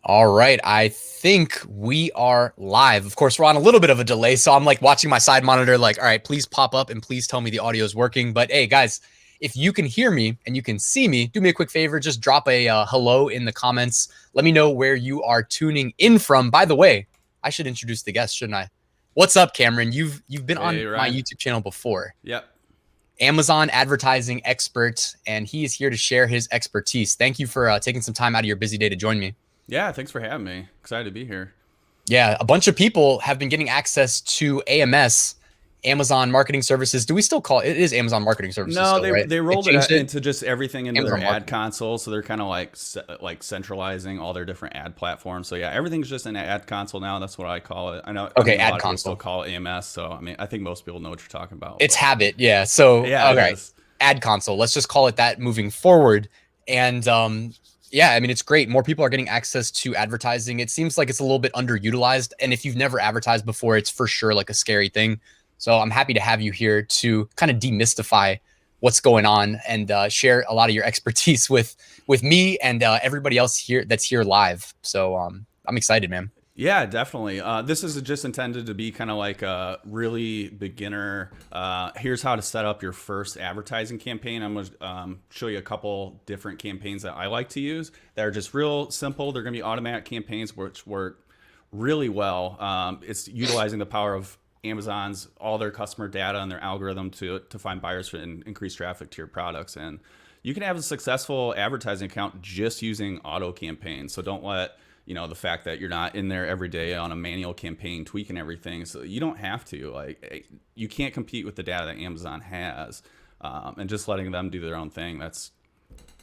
All right, I think we are live. Of course, we're on a little bit of a delay, so I'm like watching my side monitor like, all right, please pop up and please tell me the audio is working. But hey, guys, if you can hear me and you can see me, do me a quick favor, just drop a hello in the comments. Let me know where you are tuning in from. By the way, I should introduce the guest, shouldn't I? What's up, Cameron? You've been on Hey, my Ryan. YouTube channel before. Yep. Amazon advertising expert, and he is here to share his expertise. Thank you for taking some time out of your busy day to join me. Yeah, thanks for having me. Excited to be here. Yeah, a bunch of people have been getting access to AMS, Amazon Marketing Services. Do we still call it? It is Amazon Marketing Services No, still, they right? they They rolled it changed out it. into just everything into their Amazon ad Marketing. console, so they're kind of like centralizing all their different ad platforms. So yeah, everything's just an ad console now. That's what I call it. I Okay, mean, a ad lot of people still console. call it AMS. So I mean, I think most people know what you're talking about. It's But habit, yeah. So, yeah, all it right, is. ad console. Let's just call it that moving forward. And yeah, I mean, it's great. More people are getting access to advertising. It seems like it's a little bit underutilized. And if you've never advertised before, it's for sure like a scary thing. So I'm happy to have you here to kind of demystify what's going on and share a lot of your expertise with me and everybody else here that's here live. So I'm excited, man. Yeah, definitely. This is just intended to be kind of like a really beginner. Here's how to set up your first advertising campaign. I'm going to show you a couple different campaigns that I like to use that are just real simple. They're going to be automatic campaigns which work really well. It's utilizing the power of Amazon's all their customer data and their algorithm to find buyers and increase traffic to your products. And you can have a successful advertising account just using auto campaigns. So don't let the fact that you're not in there every day on a manual campaign tweaking everything, so you don't have to, like, you can't compete with the data that Amazon has, and just letting them do their own thing. That's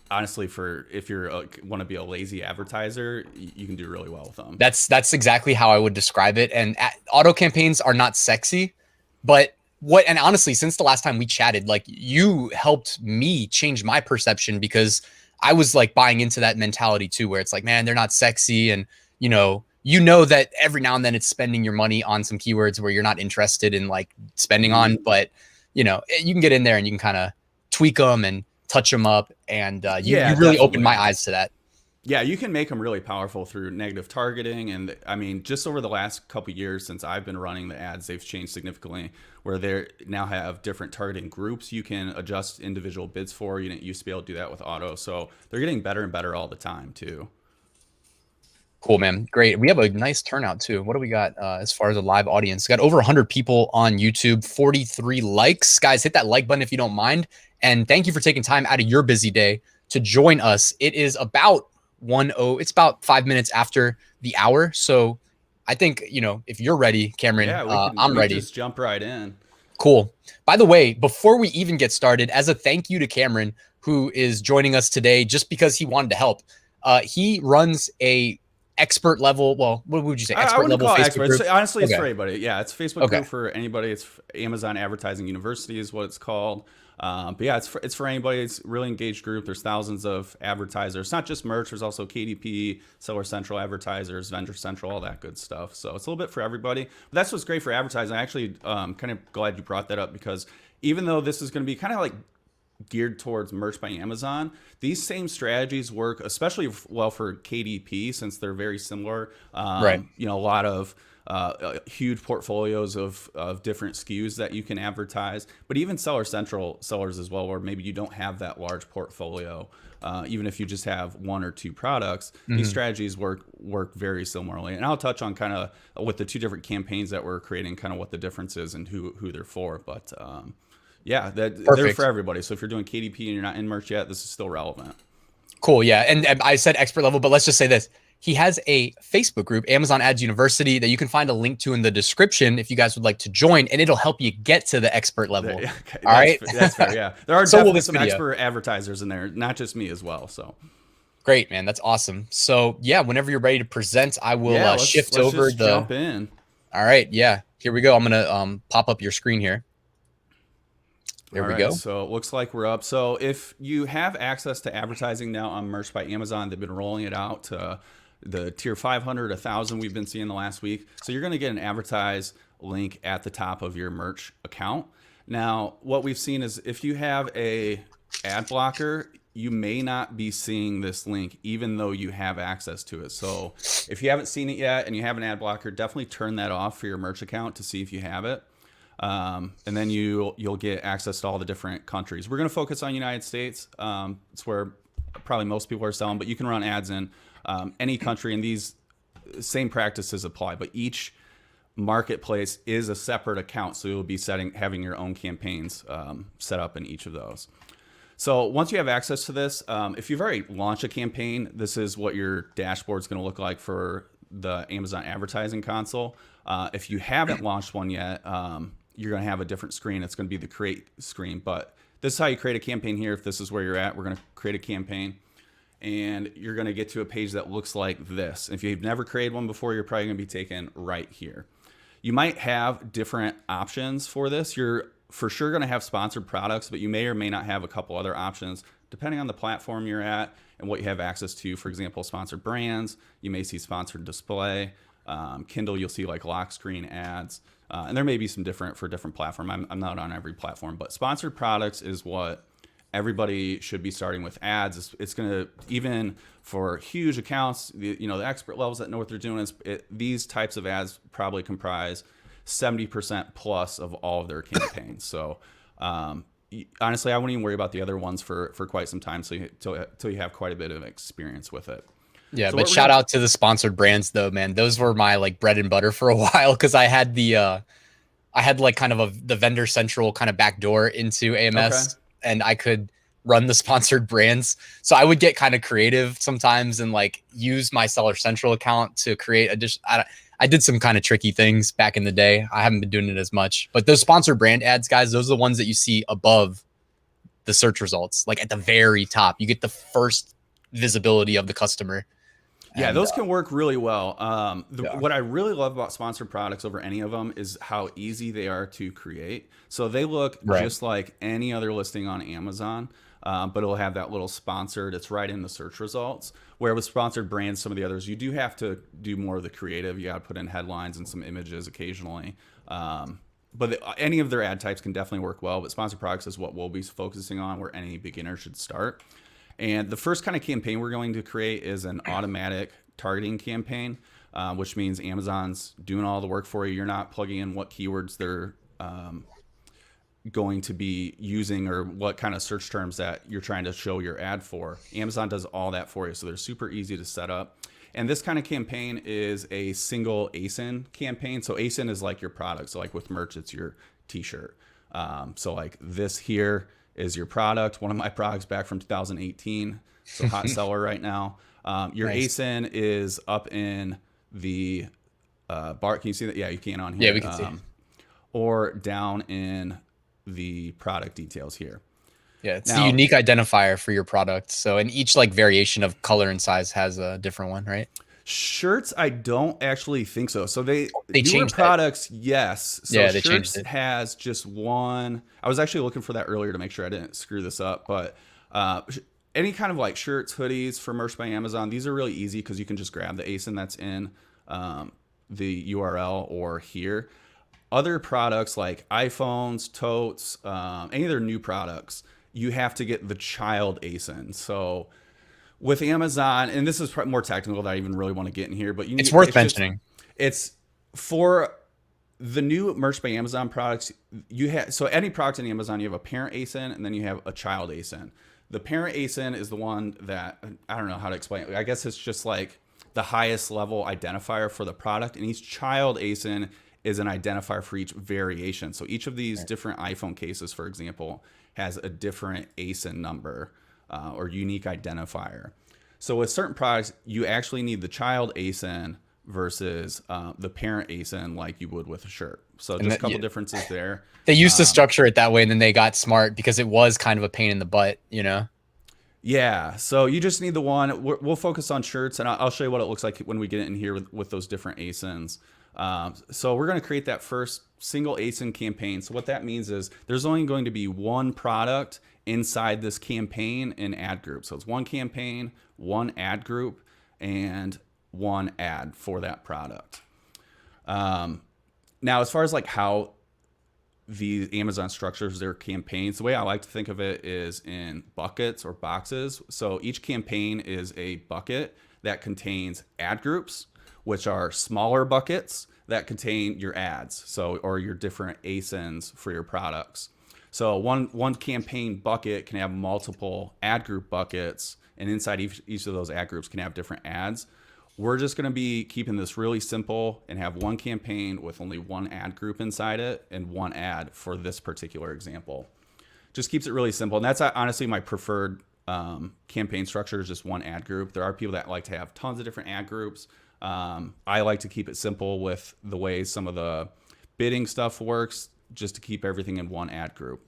honestly, for if you're want to be a lazy advertiser, you can do really well with them. That's exactly how I would describe it. And auto campaigns are not sexy, but what and honestly, since the last time we chatted, like you helped me change my perception because I was like buying into that mentality too, where it's like, man, they're not sexy, and you know that every now and then it's spending your money on some keywords where you're not interested in like spending on, Mm-hmm. but you can get in there and you can kind of tweak them and touch them up, and you Yeah, really opened my definitely. eyes to that. Yeah, you can make them really powerful through negative targeting. And I mean, just over the last couple years since I've been running the ads, they've changed significantly where they now have different targeting groups you can adjust individual bids for. You didn't used to be able to do that with auto. So they're getting better and better all the time, too. Cool, man. Great. We have a nice turnout too. What do we got as far as a live audience? Got over 100 people on YouTube, 43 likes. Guys, hit that like button if you don't mind. And thank you for taking time out of your busy day to join us. It is about it's about 5 minutes after the hour. So I think, if you're ready, Cameron, Yeah, we can I'm we can ready. just jump right in. Cool. By the way, before we even get started, as a thank you to Cameron, who is joining us today just because he wanted to help, he runs a expert level. Well, what would you say? I Expert wouldn't level call it Facebook experts. group. Honestly, it's Okay. for anybody. Yeah, it's a Facebook Okay. group for anybody. It's Amazon Advertising University is what it's called. But yeah, it's for anybody. It's a really engaged group. There's thousands of advertisers. It's not just merch. There's also KDP, Seller Central advertisers, Vendor Central, all that good stuff. So it's a little bit for everybody. But that's what's great for advertising. I actually kind of glad you brought that up because even though this is going to be kind of like geared towards merch by Amazon, these same strategies work especially well for KDP since they're very similar. Right. A lot of huge portfolios of different SKUs that you can advertise, but even Seller Central sellers as well, where maybe you don't have that large portfolio. Even if you just have one or two products, these Mhm. strategies work very similarly. And I'll touch on kind of with the two different campaigns that we're creating, kind of what the difference is and who they're for. But yeah, they're for Perfect. everybody. So if you're doing KDP and you're not in merch yet, this is still relevant. Cool. Yeah. And I said expert level, but let's just say this. He has a Facebook group, Amazon Ads University, that you can find a link to in the description if you guys would like to join, and it'll help you get to the expert level. Okay, All right. that's fair. Yeah, there are So will definitely this some video. expert advertisers in there, not just me as well. So Great, man. That's awesome. So yeah, whenever you're ready to present, I will yeah, let's shift let's over just the. jump in. All right. Yeah. Here we go. I'm gonna pop up your screen here. There All we right, go. so it looks like we're up. So if you have access to advertising now on Merch by Amazon, they've been rolling it out to the tier 500, 1,000 we've been seeing the last week. So you're going to get an advertise link at the top of your merch account. Now, what we've seen is if you have a ad blocker, you may not be seeing this link even though you have access to it. So if you haven't seen it yet and you have an ad blocker, definitely turn that off for your merch account to see if you have it. And then you'll get access to all the different countries. We're going to focus on United States. It's where probably most people are selling, but you can run ads in any country, and these same practices apply. But each marketplace is a separate account, so you'll be having your own campaigns set up in each of those. So once you have access to this, if you've already launched a campaign, this is what your dashboard is going to look like for the Amazon advertising console. If you haven't launched one yet, you're going to have a different screen. It's going to be the create screen, but this is how you create a campaign here. If this is where you're at, we're going to create a campaign, and you're going to get to a page that looks like this. If you've never created one before, you're probably going to be taken right here. You might have different options for this. You're for sure going to have sponsored products, but you may or may not have a couple other options depending on the platform you're at and what you have access to. For example, sponsored brands, you may see sponsored display. Kindle, you'll see like lock screen ads. And there may be some different for different platform. I'm not on every platform, but sponsored products is what everybody should be starting with ads. It's going to, even for huge accounts, the expert levels that know what they're doing, these types of ads probably comprise 70% plus of all of their campaigns. So honestly, I wouldn't even worry about the other ones for quite some time till you have quite a bit of experience with it. Yeah, so but shout out to the sponsored brands though, man. Those were my like bread and butter for a while, because I had like kind of the vendor central kind of backdoor into AMS, and I could run the sponsored brands. So I would get kind of creative sometimes and like use my Seller Central account to create I did some kind of tricky things back in the day. I haven't been doing it as much, but those sponsored brand ads, guys, those are the ones that you see above the search results, like at the very top. You get the first visibility of the customer. Yeah, and those can work really well. What I really love about sponsored products over any of them is how easy they are to create. So they look just like any other listing on Amazon, but it'll have that little sponsored. It's right in the search results. Where with sponsored brands, some of the others, you do have to do more of the creative. You got to put in headlines and some images occasionally. But any of their ad types can definitely work well. But sponsored products is what we'll be focusing on, where any beginner should start. And the first kind of campaign we're going to create is an automatic targeting campaign, which means Amazon's doing all the work for you. You're not plugging in what keywords they're going to be using or what kind of search terms that you're trying to show your ad for. Amazon does all that for you. So they're super easy to set up. And this kind of campaign is a single-ASIN campaign. So ASIN is like your product. So like with merch, it's your t-shirt. So like this here is your product. One of my products back from 2018. So hot seller right now. Your nice. ASIN is up in the bar. Can you see that? Yeah, you can on here. Yeah, we can see. Or down in the product details here. Yeah, it's the unique identifier for your product. So, and each like variation of color and size has a different one, right? Shirts, I don't actually think so. So they changed products, yes. So yeah, they shirts changed it. has just one. I was actually looking for that earlier to make sure I didn't screw this up. But any kind of like shirts, hoodies for Merch by Amazon, these are really easy because you can just grab the ASIN that's in the URL or here. Other products like iPhones, totes, any of their new products, you have to get the child ASIN. So with Amazon, and this is more technical than I even really want to get in here, but it's worth mentioning. It's for the new Merch by Amazon products. You have, so any product in Amazon, you have a parent ASIN and then you have a child ASIN. The parent ASIN is the one that, I don't know how to explain it. I guess it's just like the highest level identifier for the product, and each child ASIN is an identifier for each variation. So each of these different iPhone cases, for example, has a different ASIN number or unique identifier. So with certain products, you actually need the child ASIN versus the parent ASIN like you would with a shirt. So just a couple differences there. They used to structure it that way, and then they got smart because it was kind of a pain in the butt, you know? Yeah, so you just need the one. We'll focus on shirts, and I'll show you what it looks like when we get in here with those different ASINs. So we're going to create that first single ASIN campaign. So what that means is there's only going to be one product inside this campaign in ad group. So it's one campaign, one ad group, and one ad for that product. Now, as far as like how the Amazon structures their campaigns. The way I like to think of it is in buckets or boxes. So each campaign is a bucket that contains ad groups, which are smaller buckets that contain your ads, so or your different ASINs for your products. So one campaign bucket can have multiple ad group buckets, and inside each of those ad groups can have different ads. We're just going to be keeping this really simple and have one campaign with only one ad group inside it and one ad for this particular example. Just keeps it really simple. And that's honestly my preferred campaign structure, is just one ad group. There are people that like to have tons of different ad groups. I like to keep it simple with the way some of the bidding stuff works, just to keep everything in one ad group.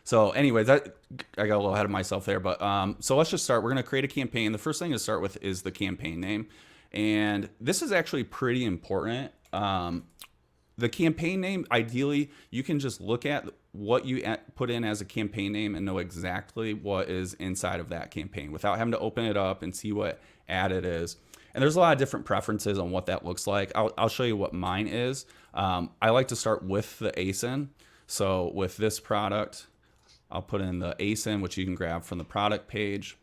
So anyway, that I got a little ahead of myself there, but so let's just start. We're going to create a campaign. The first thing to start with is the campaign name. And this is actually pretty important. The campaign name, ideally, you can just look at what you put in as a campaign name and know exactly what is inside of that campaign without having to open it up and see what ad it is. And there's a lot of different preferences on what that looks like. I'll show you what mine is. I like to start with the ASIN. So with this product, I'll put in the ASIN, which you can grab from the product page.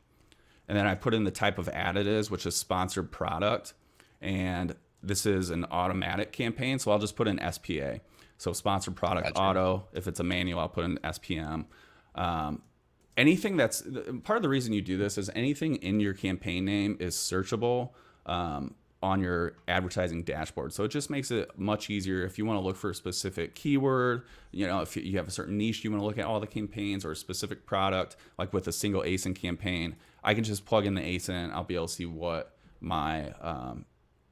And then I put in the type of ad it is, which is sponsored product. And this is an automatic campaign, so I'll just put in SPA. So sponsored product auto. If it's a manual, I'll put in SPM. Anything that's part of the reason you do this is anything in your campaign name is searchable on your advertising dashboard. So it just makes it much easier if you want to look for a specific keyword. You know, if you have a certain niche, you want to look at all the campaigns or a specific product, like with a single ASIN campaign, I can just plug in the ASIN. I'll be able to see what my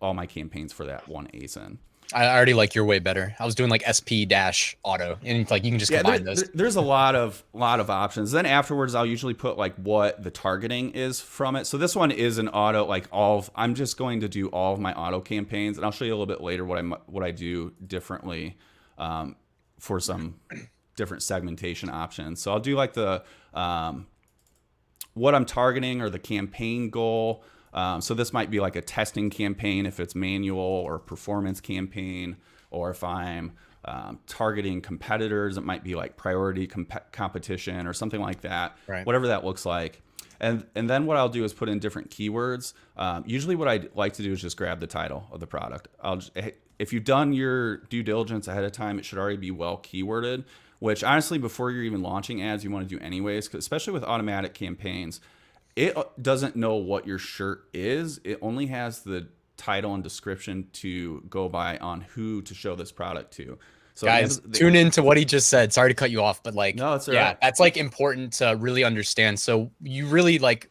all my campaigns for that one ASIN. I already like your way better. I was doing like SP dash auto, and like you can just combine those. There's a lot of options. Then afterwards, I'll usually put like what the targeting is from it. So this one is an auto, like I'm just going to do all of my auto campaigns, and I'll show you a little bit later what I do differently for some different segmentation options. So I'll do like the what I'm targeting or the campaign goal. So this might be like a testing campaign if it's manual, or performance campaign, or if I'm targeting competitors, it might be like priority competition or something like that, right. Whatever that looks like. And then what I'll do is put in different keywords. Usually what I like to do is just grab the title of the product. If you've done your due diligence ahead of time, it should already be well keyworded, which honestly, before you're even launching ads, you want to do anyways, 'cause especially with automatic campaigns, it doesn't know what your shirt is. It only has the title and description to go by on who to show this product to. So guys, tune into what he just said. Sorry to cut you off, but like, no, it's all yeah, right. that's like important to really understand. So you really like,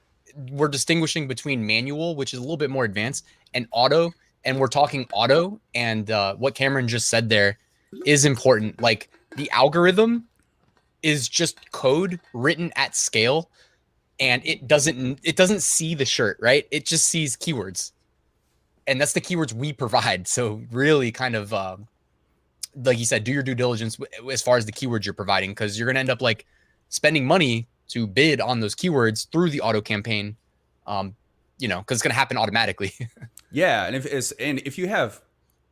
we're distinguishing between manual, which is a little bit more advanced, and auto. And we're talking auto, and what Cameron just said there is important. Like the algorithm is just code written at scale. And it doesn't see the shirt, right? It just sees keywords, and that's the keywords we provide. So really, kind of like you said, do your due diligence as far as the keywords you're providing, because you're gonna end up like spending money to bid on those keywords through the auto campaign. You know, because it's gonna happen automatically. Yeah, and if you have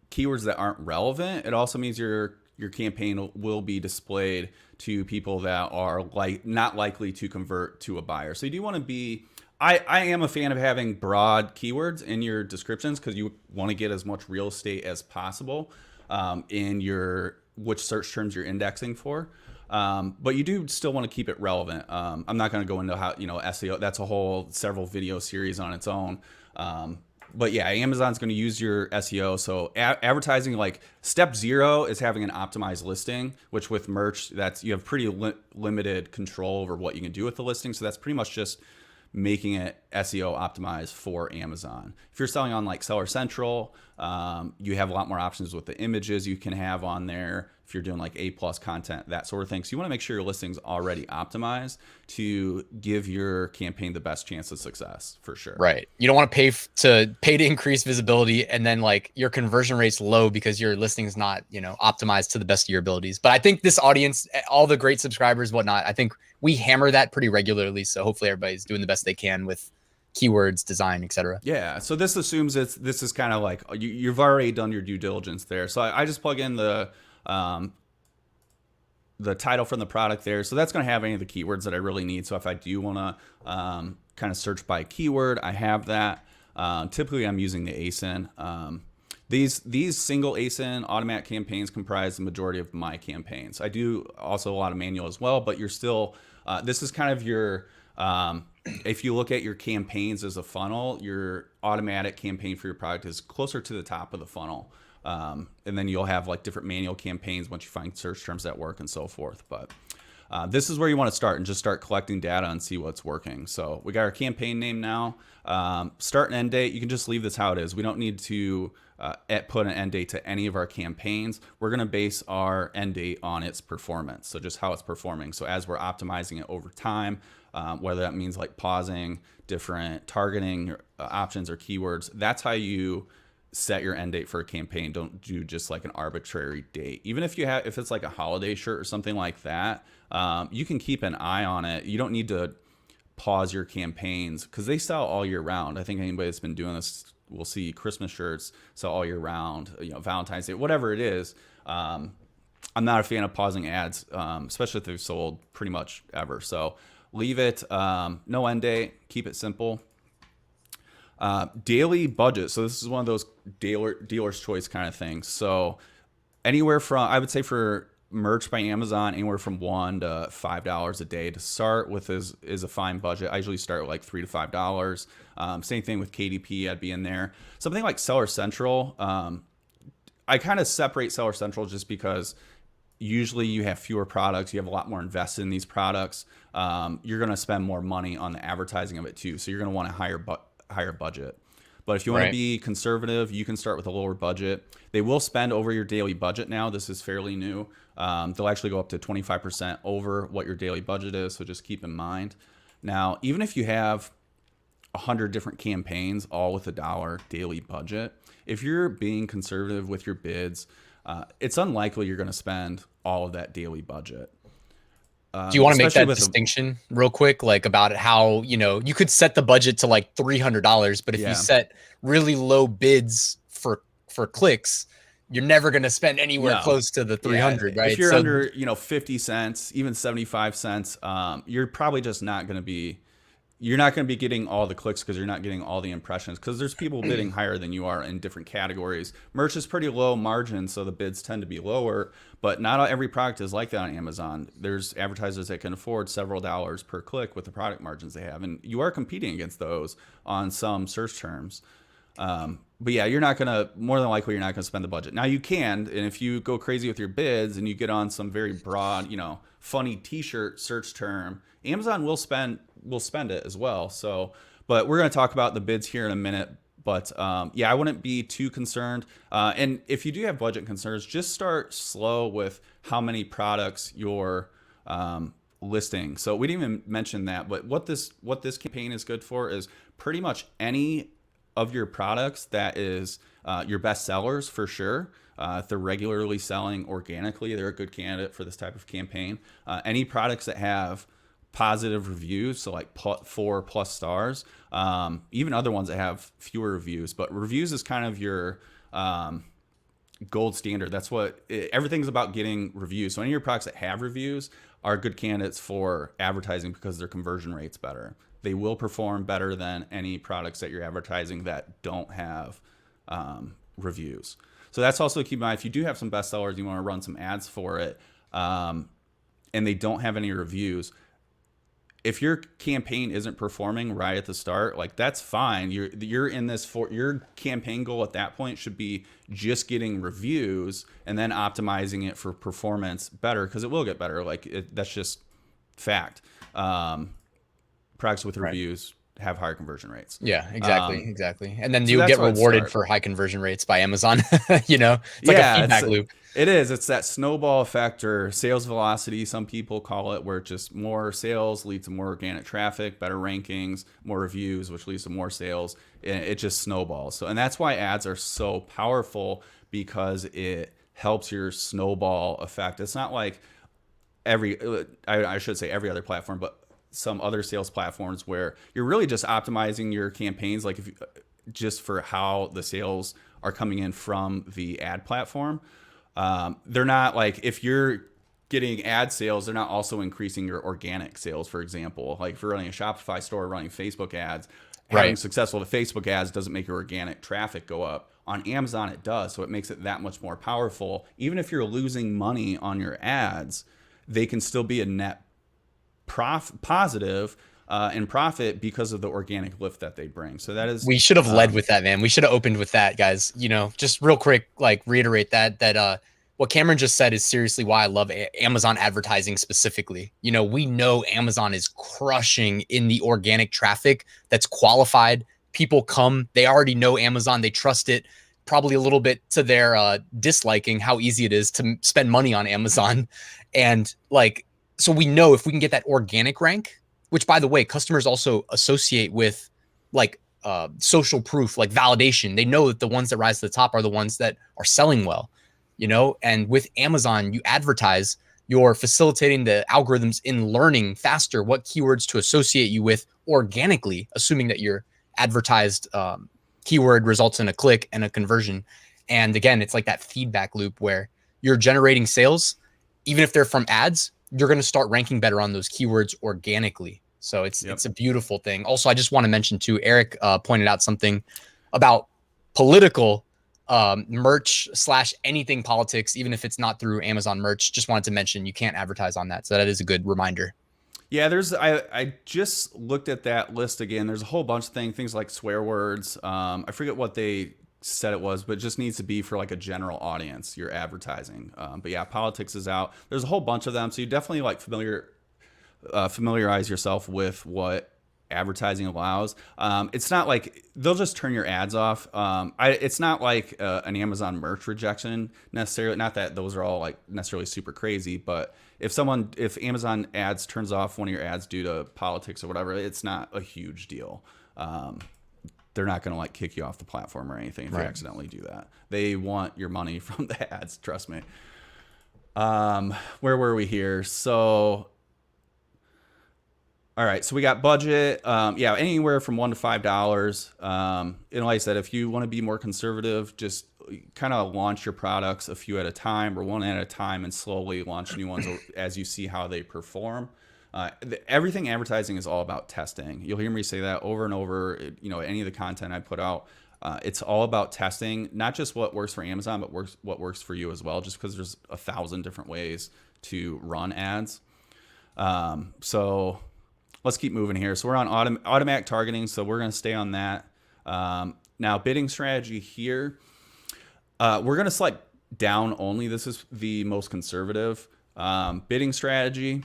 keywords that aren't relevant, it also means your campaign will be displayed to people that are like not likely to convert to a buyer. So you do want to be, I am a fan of having broad keywords in your descriptions, because you want to get as much real estate as possible in which search terms you're indexing for. But you do still want to keep it relevant. I'm not going to go into how, SEO, that's a whole several video series on its own. But yeah, Amazon's going to use your SEO. So advertising, like step 0 is having an optimized listing, which with merch, you have pretty limited control over what you can do with the listing. So that's pretty much just making it SEO optimized for Amazon. If you're selling on like Seller Central, you have a lot more options with the images you can have on there. If you're doing like A+ content, that sort of thing. So you want to make sure your listing's already optimized to give your campaign the best chance of success, for sure. Right. You don't want to pay to increase visibility, and then like your conversion rate's low because your listing is not, optimized to the best of your abilities. But I think this audience, all the great subscribers, whatnot, I think we hammer that pretty regularly. So hopefully everybody's doing the best they can with keywords, design, etc. Yeah. So this assumes this is kind of like you've already done your due diligence there. So I just plug in the the title from the product there. So that's going to have any of the keywords that I really need. So if I do want to kind of search by keyword, I have that. Typically, I'm using the ASIN. These single ASIN automatic campaigns comprise the majority of my campaigns. I do also a lot of manual as well, but you're still, this is kind of your, if you look at your campaigns as a funnel, your automatic campaign for your product is closer to the top of the funnel. And then you'll have like different manual campaigns once you find search terms that work and so forth. But this is where you want to start and just start collecting data and see what's working. So we got our campaign name now. Start and end date, you can just leave this how it is. We don't need to put an end date to any of our campaigns. We're going to base our end date on its performance. So just how it's performing. So as we're optimizing it over time, whether that means like pausing, different targeting options or keywords, that's how you set your end date for a campaign. Don't do just like an arbitrary date. Even if it's like a holiday shirt or something like that, you can keep an eye on it. You don't need to pause your campaigns because they sell all year round. I think anybody that's been doing this will see Christmas shirts sell all year round, Valentine's Day, whatever it is. I'm not a fan of pausing ads, especially if they've sold pretty much ever. So leave it, no end date, keep it simple. Daily budget. So this is one of those dealer's choice kind of things. So anywhere from, I would say for merch by Amazon, anywhere from $1 to $5 a day to start with is a fine budget. I usually start with like $3 to $5. Same thing with KDP, I'd be in there. Something like Seller Central. I kind of separate Seller Central just because usually you have fewer products. You have a lot more invested in these products. You're going to spend more money on the advertising of it too. So you're going to want a higher budget. But if you want to be conservative, you can start with a lower budget. They will spend over your daily budget now. This is fairly new. They'll actually go up to 25% over what your daily budget is. So just keep in mind. Now, even if you have 100 different campaigns, all with $1 daily budget, if you're being conservative with your bids, it's unlikely you're going to spend all of that daily budget. Do you want to make that distinction real quick, like about how, you could set the budget to like $300, but if you set really low bids for clicks, you're never going to spend anywhere close to the 300, right? If you're under, 50 cents, even 75 cents, you're probably just not going to be, you're not going to be getting all the clicks because you're not getting all the impressions because there's people bidding higher than you are in different categories. Merch is pretty low margin, so the bids tend to be lower, but not every product is like that on Amazon. There's advertisers that can afford several dollars per click with the product margins they have, and you are competing against those on some search terms. But yeah, more than likely, you're not going to spend the budget. Now you can, and if you go crazy with your bids and you get on some very broad, funny t-shirt search term, Amazon will spend it as well. So, but we're going to talk about the bids here in a minute. But I wouldn't be too concerned. And if you do have budget concerns, just start slow with how many products you're listing. So we didn't even mention that, but what this campaign is good for is pretty much any of your products that is your best sellers for sure. If they're regularly selling organically, they're a good candidate for this type of campaign. Any products that have positive reviews, so like 4+ stars, even other ones that have fewer reviews, but reviews is kind of your gold standard. That's what everything's about, getting reviews. So any of your products that have reviews are good candidates for advertising because their conversion rate's better. They will perform better than any products that you're advertising that don't have reviews. So that's also keep in mind. If you do have some bestsellers, you want to run some ads for it, and they don't have any reviews, if your campaign isn't performing right at the start, like that's fine. You're in this for your campaign goal at that point should be just getting reviews and then optimizing it for performance better, because it will get better. That's just fact. Products with reviews have higher conversion rates. Yeah, exactly. And then you get rewarded for high conversion rates by Amazon. It's like a feedback loop. It is. It's that snowball effect, or sales velocity, some people call it, where just more sales lead to more organic traffic, better rankings, more reviews, which leads to more sales. And it just snowballs. So, and that's why ads are so powerful, because it helps your snowball effect. It's not like I should say every other platform, but some other sales platforms where you're really just optimizing your campaigns, like just for how the sales are coming in from the ad platform. They're not like, if you're getting ad sales, they're not also increasing your organic sales, for example. Like if you're running a Shopify store, running Facebook ads, having Right. successful Facebook ads doesn't make your organic traffic go up. On Amazon, it does. So it makes it that much more powerful. Even if you're losing money on your ads, they can still be a net positive and profit because of the organic lift that they bring. So that is, We should have led with that, man. We should have opened with that, guys. Just real quick, like reiterate that what Cameron just said is seriously why I love Amazon advertising specifically. We know Amazon is crushing in the organic traffic that's qualified. People come, they already know Amazon, they trust it, probably a little bit to their disliking how easy it is to spend money on Amazon. And like, so we know if we can get that organic rank, which by the way, customers also associate with like social proof, like validation. They know that the ones that rise to the top are the ones that are selling well, And with Amazon, you advertise, you're facilitating the algorithms in learning faster what keywords to associate you with organically, assuming that your advertised keyword results in a click and a conversion. And again, it's like that feedback loop where you're generating sales, even if they're from ads, you're going to start ranking better on those keywords organically. So it's a beautiful thing. Also, I just want to mention too, Eric pointed out something about political merch / anything politics, even if it's not through Amazon merch. Just wanted to mention you can't advertise on that. So that is a good reminder. Yeah, I just looked at that list again. There's a whole bunch of things like swear words. I forget what they said it was, but it just needs to be for like a general audience, your advertising. But yeah, politics is out. There's a whole bunch of them. So you definitely like familiarize yourself with what advertising allows. It's not like they'll just turn your ads off. It's not like an Amazon merch rejection necessarily. Not that those are all like necessarily super crazy, but if Amazon ads turns off one of your ads due to politics or whatever, it's not a huge deal. They're not going to like kick you off the platform or anything if you accidentally do that. They want your money from the ads. Trust me. Where were we here? So, all right, so we got budget. Yeah, anywhere from $1 to $5. And like I said, if you want to be more conservative, just kind of launch your products a few at a time or one at a time and slowly launch new ones as you see how they perform. Everything advertising is all about testing. You'll hear me say that over and over. Any of the content I put out, it's all about testing, not just what works for Amazon, but what works for you as well, just because there's 1,000 different ways to run ads. So let's keep moving here. So we're on automatic targeting, so we're going to stay on that. Now, bidding strategy here, we're going to select down only. This is the most conservative bidding strategy.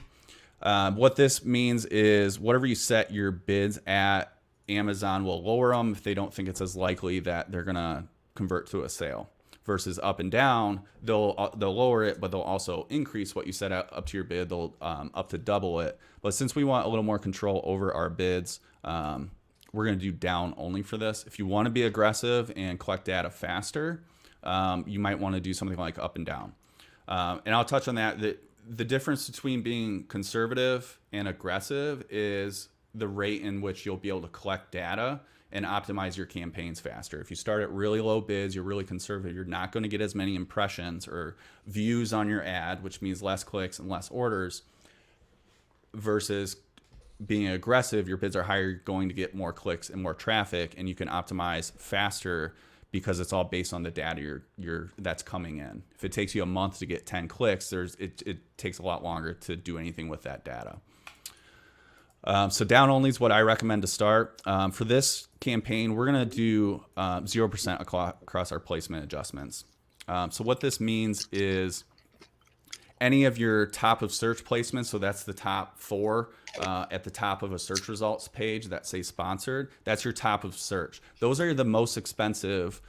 What this means is whatever you set your bids at, Amazon will lower them if they don't think it's as likely that they're going to convert to a sale. Versus up and down, they'll lower it, but they'll also increase what you set up to your bid. They'll up to double it. But since we want a little more control over our bids, we're going to do down only for this. If you want to be aggressive and collect data faster, you might want to do something like up and down. And I'll touch on that. The difference between being conservative and aggressive is the rate in which you'll be able to collect data and optimize your campaigns faster. If you start at really low bids, you're really conservative, you're not going to get as many impressions or views on your ad, which means less clicks and less orders. Versus being aggressive, your bids are higher, you're going to get more clicks and more traffic, and you can optimize faster because it's all based on the data that's coming in. If it takes you a month to get 10 clicks, it takes a lot longer to do anything with that data. So down only is what I recommend to start. For this campaign, we're going to do 0% across our placement adjustments. So what this means is any of your top of search placements, so that's the top 4 at the top of a search results page that say sponsored, that's your top of search. Those are the most expensive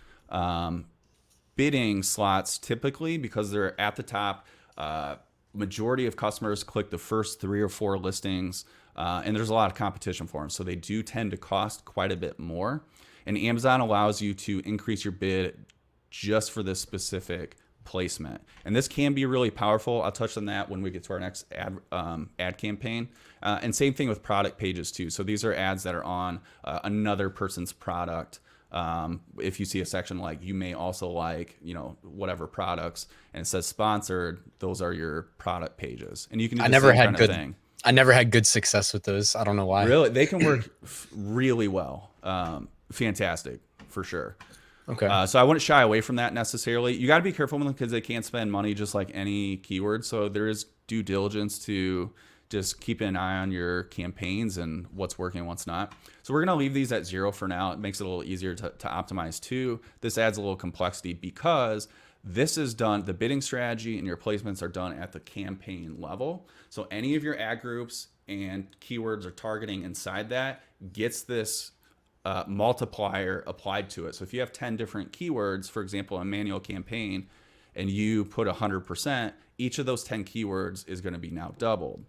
bidding slots typically because they're at the top. Majority of customers click the first 3 or 4 listings. And there's a lot of competition for them. So they do tend to cost quite a bit more. And Amazon allows you to increase your bid just for this specific placement. And this can be really powerful. I'll touch on that when we get to our next ad campaign. And same thing with product pages too. So these are ads that are on another person's product. If you see a section like you may also like, whatever products, and it says sponsored, those are your product pages. And you can do I the never same had kind of good thing. I never had good success with those. I don't know why. Really, they can work really well. Fantastic, for sure. Okay. So I wouldn't shy away from that necessarily. You got to be careful with them because they can't spend money just like any keyword. So there is due diligence to just keep an eye on your campaigns and what's working and what's not. So we're going to leave these at 0 for now. It makes it a little easier to optimize too. This adds a little complexity because this is done, the bidding strategy and your placements are done at the campaign level. So any of your ad groups and keywords or targeting inside that gets this multiplier applied to it. So if you have 10 different keywords, for example, a manual campaign, and you put 100%, each of those 10 keywords is going to be now doubled.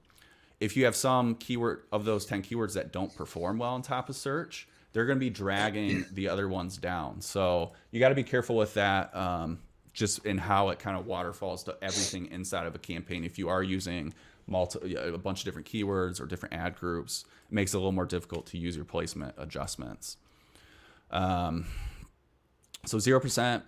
If you have some keyword of those 10 keywords that don't perform well on top of search, they're going to be dragging the other ones down. So you got to be careful with that, just in how it kind of waterfalls to everything inside of a campaign. If you are using a bunch of different keywords or different ad groups, it makes it a little more difficult to use your placement adjustments. So 0%.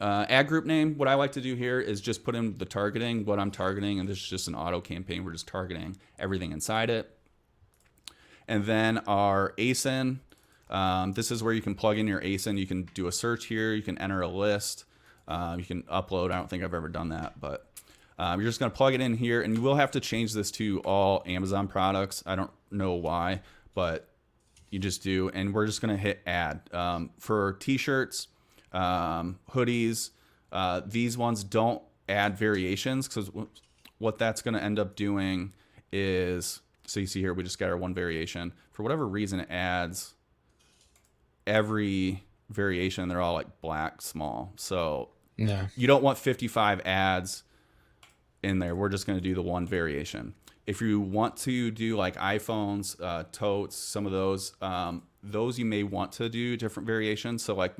Ad group name, what I like to do here is just put in the targeting, what I'm targeting, and this is just an auto campaign. We're just targeting everything inside it. And then our ASIN, this is where you can plug in your ASIN. You can do a search here. You can enter a list. You can upload. I don't think I've ever done that, but you're just going to plug it in here, and you will have to change this to all Amazon products. I don't know why, but you just do. And we're just going to hit add. For t-shirts, hoodies, these ones don't add variations, because what that's going to end up doing is, so you see here, we just got our one variation. For whatever reason, it adds every variation. They're all like black, small. So Yeah. you don't want 55 ads in there. We're just going to do the one variation. If you want to do like iPhones, totes, some of those you may want to do different variations. So like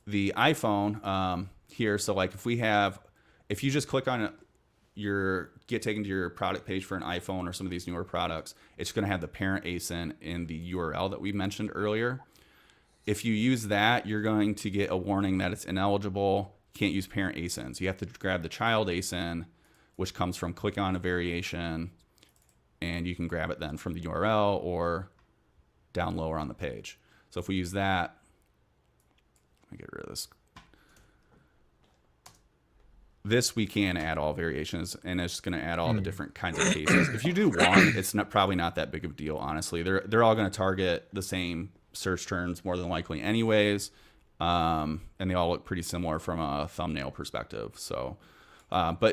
the iPhone here, so like if you just click on it, get taken to your product page for an iPhone or some of these newer products, it's going to have the parent ASIN in the URL that we mentioned earlier. If you use that, you're going to get a warning that it's ineligible. Can't use parent ASINs. You have to grab the child ASIN, which comes from click on a variation, and you can grab it then from the URL or down lower on the page. So if we use that, let me get rid of this. This we can add all variations, and it's going to add all the different kinds of cases. If you do one, it's probably not that big of a deal, honestly. They're all going to target the same search terms more than likely anyways, and they all look pretty similar from a thumbnail perspective. So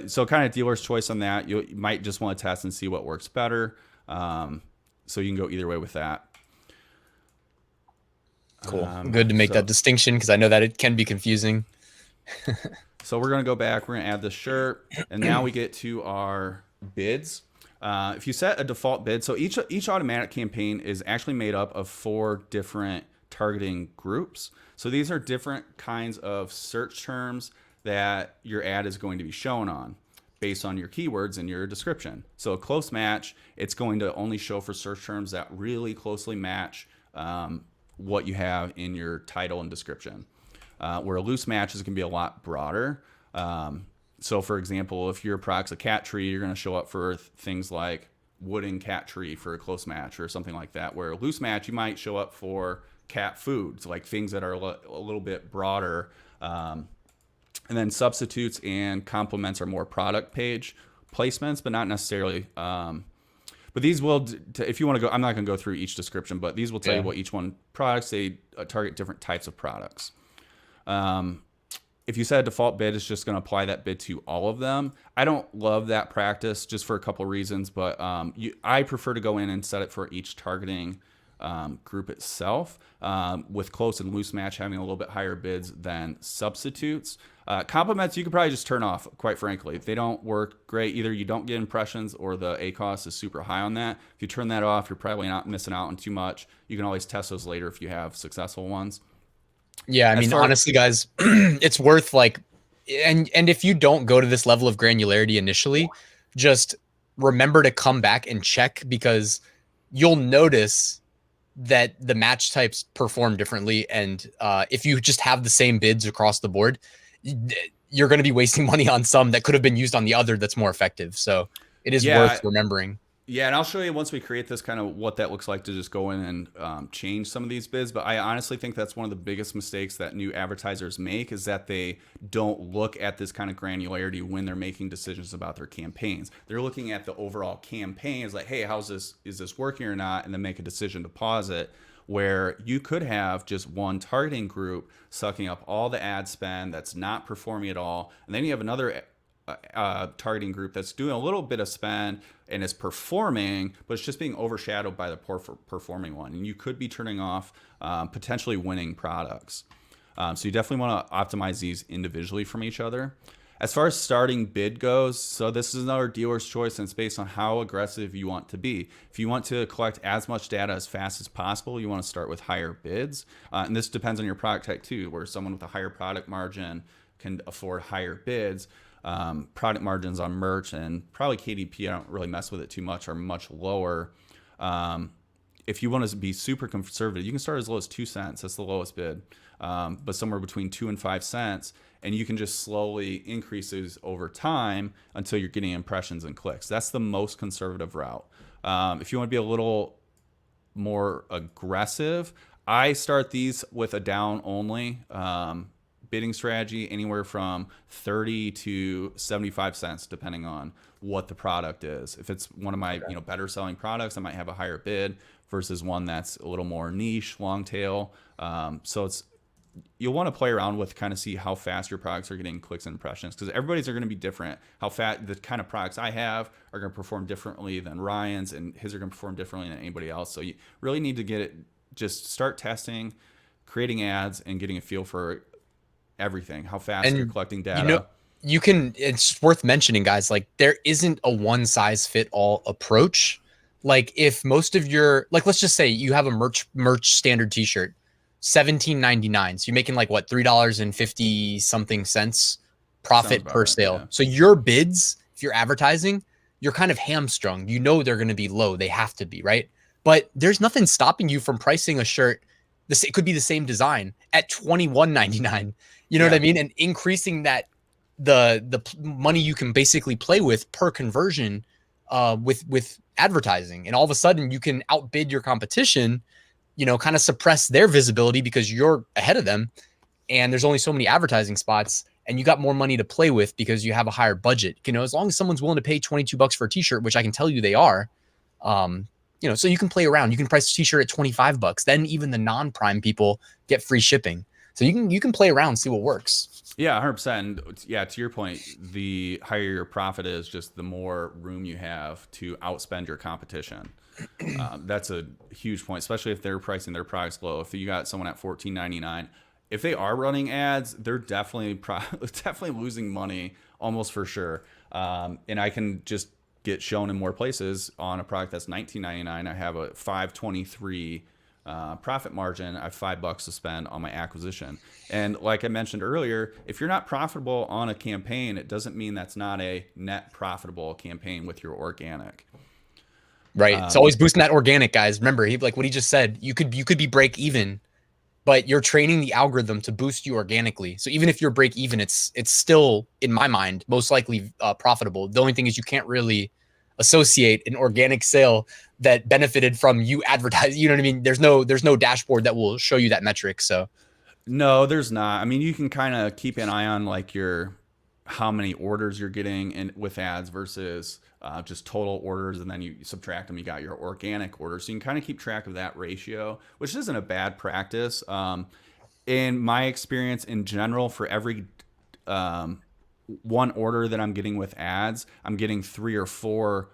so kind of dealer's choice on that. You might just want to test and see what works better. So you can go either way with that. Cool. Good to make that distinction, because I know that it can be confusing. So we're going to go back. We're going to add the shirt, and now we get to our bids. If you set a default bid, so each automatic campaign is actually made up of 4 different targeting groups. So these are different kinds of search terms that your ad is going to be shown on based on your keywords and your description. So a close match, it's going to only show for search terms that really closely match what you have in your title and description. Where a loose match is going to be a lot broader. So for example, if your product's a cat tree, you're going to show up for things like wooden cat tree for a close match or something like that. Where a loose match, you might show up for cat foods, like things that are a little bit broader. And then substitutes and complements are more product page placements, but not necessarily. But these will, if you want to go, I'm not going to go through each description, but these will tell you what each one products, they target different types of products. If you set a default bid, it's just going to apply that bid to all of them. I don't love that practice just for a couple of reasons, but I prefer to go in and set it for each targeting group itself, with close and loose match having a little bit higher bids than substitutes. Complements, you could probably just turn off, quite frankly. If they don't work great, either you don't get impressions or the ACoS is super high on that. If you turn that off, you're probably not missing out on too much. You can always test those later if you have successful ones. Yeah, I mean, honestly, guys, it's worth and if you don't go to this level of granularity initially, just remember to come back and check, because you'll notice that the match types perform differently. And if you just have the same bids across the board, you're going to be wasting money on some that could have been used on the other that's more effective. So it is worth Yeah, remembering. yeah, and I'll show you once we create this kind of what that looks like to just go in and change some of these bids. But I honestly think that's one of the biggest mistakes that new advertisers make is that they don't look at this kind of granularity when they're making decisions about their campaigns. They're looking at the overall campaign as like, hey, how's this? Is this working or not? And then make a decision to pause it. Where you could have just one targeting group sucking up all the ad spend that's not performing at all, and then you have another targeting group that's doing a little bit of spend and is performing, but it's just being overshadowed by the poor performing one. And you could be turning off potentially winning products. So you definitely want to optimize these individually from each other. As far as starting bid goes, so this is another dealer's choice, and it's based on how aggressive you want to be. If you want to collect as much data as fast as possible, you want to start with higher bids. And this depends on your product type too, where someone with a higher product margin can afford higher bids. Product margins on merch and probably KDP, I don't really mess with it too much, are much lower. If you want to be super conservative, you can start as low as 2 cents. That's the lowest bid, but somewhere between 2 and 5 cents. And you can just slowly increase those over time until you're getting impressions and clicks. That's the most conservative route. If you want to be a little more aggressive, I start these with a down only bidding strategy, anywhere from 30 to 75 cents, depending on what the product is. If it's one of my better selling products, I might have a higher bid versus one that's a little more niche, long tail. So you'll want to play around with, kind of see how fast your products are getting clicks and impressions, because everybody's are going to be different. How fast the kind of products I have are going to perform differently than Ryan's, and his are going to perform differently than anybody else. So you really need to get it, just start testing, creating ads, and getting a feel for everything, how fast you're collecting data. You can, it's worth mentioning, guys, like there isn't a one size fit all approach. Like if most of your, like, let's just say you have a merch standard t-shirt, $17.99. So you're making like what, $3.50 something cents profit per Right, sale. yeah. So your bids, if you're advertising, you're kind of hamstrung. You know they're going to be low. They have to be, right? But there's nothing stopping you from pricing a shirt. It could be the same design at $21.99. You know what I mean? And increasing that the money you can basically play with per conversion with advertising. And all of a sudden you can outbid your competition, kind of suppress their visibility because you're ahead of them. And there's only so many advertising spots, and you got more money to play with because you have a higher budget. As long as someone's willing to pay $22 for a t-shirt, which I can tell you they are, so you can play around. You can price a t-shirt at $25. Then even the non-prime people get free shipping. So you can play around, see what works. Yeah, 100%. And yeah, to your point, the higher your profit is, just the more room you have to outspend your competition. That's a huge point, especially if they're pricing their products low. If you got someone at $14.99, if they are running ads, they're definitely definitely losing money, almost for sure. And I can just get shown in more places on a product that's $19.99. I have a $5.23 profit margin. I have $5 to spend on my acquisition. And like I mentioned earlier, if you're not profitable on a campaign, it doesn't mean that's not a net profitable campaign with your organic. Right. It's always boosting that organic, guys. Remember, like what he just said, you could be break even, but you're training the algorithm to boost you organically. So even if you're break even, it's still, in my mind, most likely profitable. The only thing is you can't really associate an organic sale that benefited from you advertising. You know what I mean? There's no dashboard that will show you that metric. So no, there's not. I mean, you can kind of keep an eye on like how many orders you're getting in with ads versus just total orders, and then you subtract them, you got your organic orders. So you can kind of keep track of that ratio, which isn't a bad practice. In my experience in general, for every one order that I'm getting with ads, I'm getting 3 or 4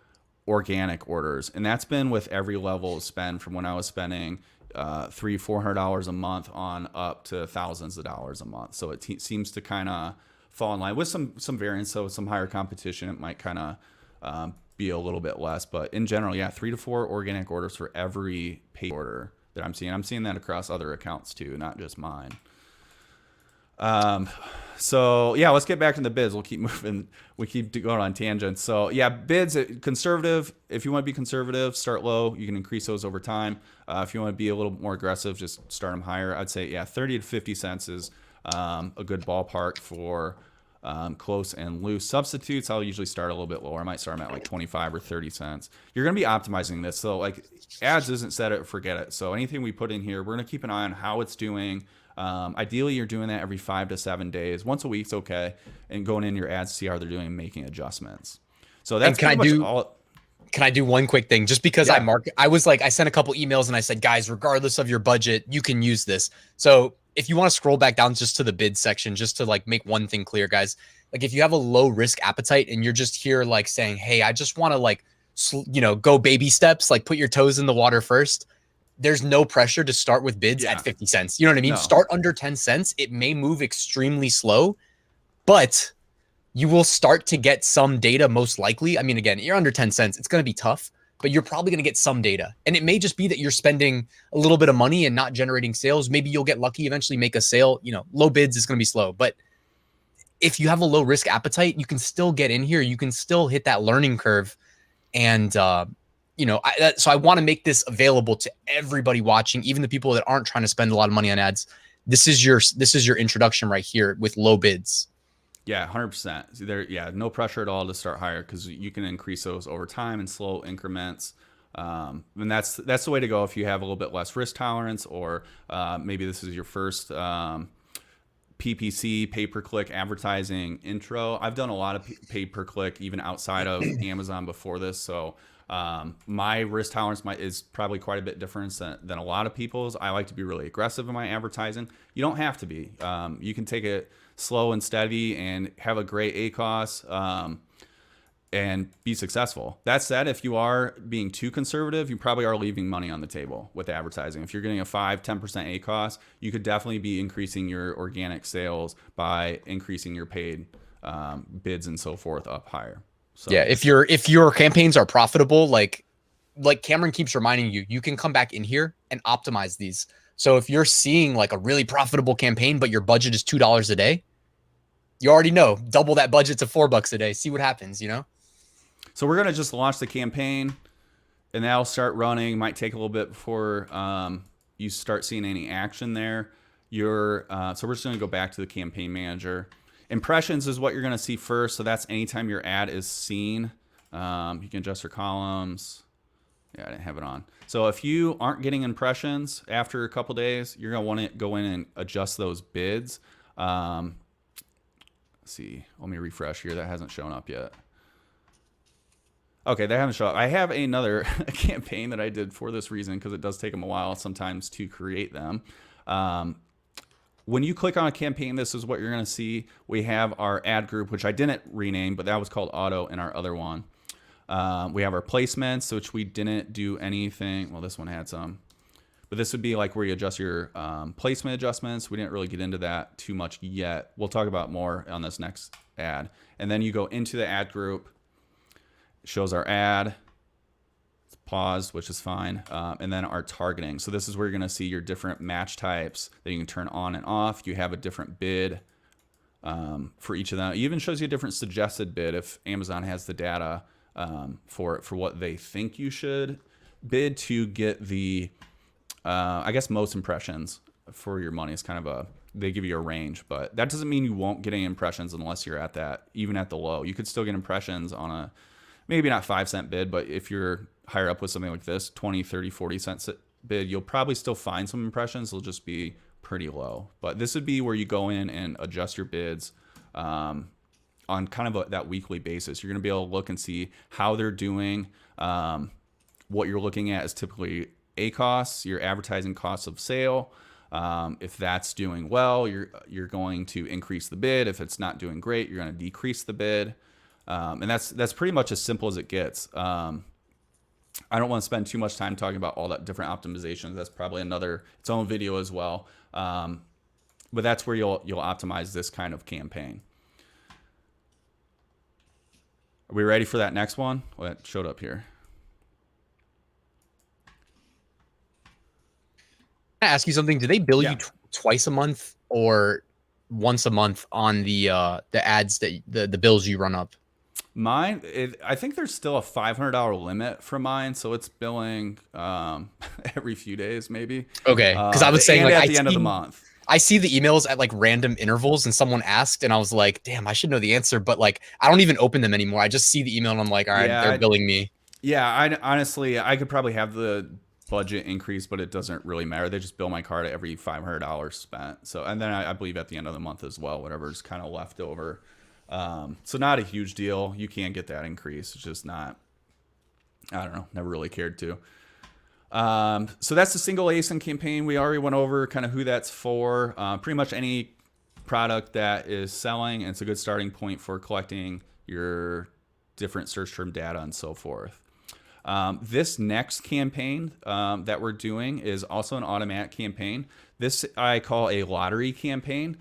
organic orders. And that's been with every level of spend, from when I was spending $300-$400 a month on up to thousands of dollars a month. So it seems to kind of fall in line with some variance. So with some higher competition, it might kind of be a little bit less. But in general, yeah, 3 to 4 organic orders for every paid order that I'm seeing. I'm seeing that across other accounts too, not just mine. Um, so yeah, let's get back to the bids. We'll keep moving. We keep going on tangents. So yeah, bids conservative. If you want to be conservative, start low. You can increase those over time. If you want to be a little more aggressive, just start them higher. I'd say yeah, 30 to 50 cents is a good ballpark for close and loose substitutes. I'll usually start a little bit lower. I might start them at like 25 or 30 cents. You're going to be optimizing this. So like ads isn't set it, forget it. So anything we put in here, we're going to keep an eye on how it's doing. Ideally, you're doing that every 5 to 7 days. Once a week's okay, and going in your ads to see how they're doing and making adjustments. So And that's pretty much all. can I do one quick thing? Just because Yeah, I was like, I sent a couple emails and I said, guys, regardless of your budget, you can use this. So if you want to scroll back down just to the bid section, just to like make one thing clear, guys, like if you have a low risk appetite and you're just here like saying, hey, I just want to like, go baby steps, like put your toes in the water first. There's no pressure to start with bids at yeah, 50 cents. You know what I mean? no, Start under 10 cents. It may move extremely slow, but you will start to get some data most likely. I mean, again, you're under 10 cents. It's going to be tough, but you're probably going to get some data. And it may just be that you're spending a little bit of money and not generating sales. Maybe you'll get lucky, eventually make a sale. Low bids is going to be slow. But if you have a low risk appetite, you can still get in here. You can still hit that learning curve. And, so I want to make this available to everybody watching, even the people that aren't trying to spend a lot of money on ads. This is your introduction right here with low bids. yeah, 100%. There, yeah, no pressure at all to start higher because you can increase those over time in slow increments. And that's the way to go if you have a little bit less risk tolerance, or maybe this is your first PPC, pay-per-click advertising intro. I've done a lot of pay-per-click even outside of Amazon before this, so my risk tolerance is probably quite a bit different than a lot of people's. I like to be really aggressive in my advertising. You don't have to be. You can take it slow and steady and have a great ACOS and be successful. That said, if you are being too conservative, you probably are leaving money on the table with advertising. If you're getting a 5-10% ACOS, you could definitely be increasing your organic sales by increasing your paid bids and so forth up higher. So Yeah, if your campaigns are profitable, like Cameron keeps reminding you, you can come back in here and optimize these. So if you're seeing like a really profitable campaign, but your budget is $2 a day, you already know, double that budget to $4 a day. See what happens. So we're gonna just launch the campaign, and that'll start running. Might take a little bit before you start seeing any action there. So we're just gonna go back to the campaign manager. Impressions is what you're gonna see first. So that's anytime your ad is seen. You can adjust your columns. Yeah, I didn't have it on. So if you aren't getting impressions after a couple days, you're gonna want to go in and adjust those bids. Let's see, let me refresh here. That hasn't shown up yet. Okay, they haven't shown up. I have another campaign that I did for this reason because it does take them a while sometimes to create them. When you click on a campaign, this is what you're going to see. We have our ad group, which I didn't rename, but that was called auto in our other one. We have our placements, which we didn't do anything. Well, this one had some. But this would be like where you adjust your placement adjustments. We didn't really get into that too much yet. We'll talk about more on this next ad. And then you go into the ad group. Shows our ad, it's paused, which is fine, and then our targeting. So this is where you're going to see your different match types that you can turn on and off. You have a different bid for each of them. It even shows you a different suggested bid if Amazon has the data for what they think you should bid to get the, I guess, most impressions for your money. It's kind of they give you a range, but that doesn't mean you won't get any impressions unless you're at that, even at the low. You could still get impressions on a maybe not 5-cent bid, but if you're higher up with something like this, 20, 30, 40 cents bid, you'll probably still find some impressions. They'll just be pretty low. But this would be where you go in and adjust your bids on kind of that weekly basis. You're going to be able to look and see how they're doing. What you're looking at is typically ACOS, your advertising cost of sale. If that's doing well, you're going to increase the bid. If it's not doing great, you're going to decrease the bid. And that's pretty much as simple as it gets. I don't want to spend too much time talking about all that different optimizations. That's probably its own video as well. But that's where you'll optimize this kind of campaign. Are we ready for that next one? Well, it showed up here. Can I ask you something? Do they bill Yeah. you twice a month, or once a month on the ads that the bills you run up? Mine, I think there's still a $500 limit for mine, so it's billing every few days, maybe, Okay, because I was saying and like at the end of the month. I see the emails at like random intervals, and someone asked, and I was like, damn, I should know the answer, but like I don't even open them anymore. I just see the email and I'm like, all right, Yeah, they're billing me. yeah. I honestly, I could probably have the budget increase, but it doesn't really matter. They just bill my card at every $500 spent. So, and then I believe at the end of the month as well, whatever's kind of left over. So not a huge deal. You can get that increase. It's just not. I don't know. Never really cared to. So that's the single ASIN campaign. We already went over kind of who that's for. Pretty much any product that is selling, and it's a good starting point for collecting your different search term data and so forth. This next campaign that we're doing is also an automatic campaign. This I call a lottery campaign.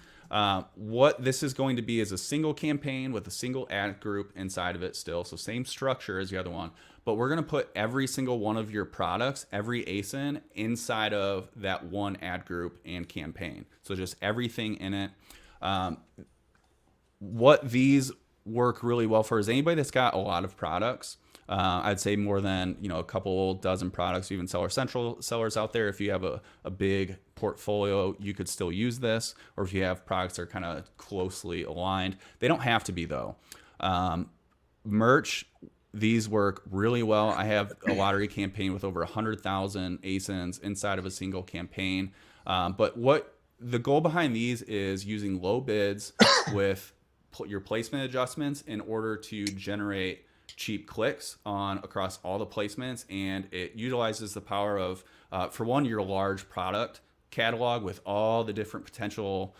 What this is going to be is a single campaign with a single ad group inside of it still. So same structure as the other one, but we're going to put every single one of your products, every ASIN inside of that one ad group and campaign. So just everything in it. What these work really well for is anybody that's got a lot of products. I'd say more than a couple dozen products, even Seller Central sellers out there. If you have a big portfolio, you could still use this. Or if you have products that are kind of closely aligned, they don't have to be though. Merch, these work really well. I have a lottery campaign with over 100,000 ASINs inside of a single campaign. But what the goal behind these is using low bids with your placement adjustments in order to generate cheap clicks on across all the placements, and it utilizes the power of for one, your large product catalog with all the different potential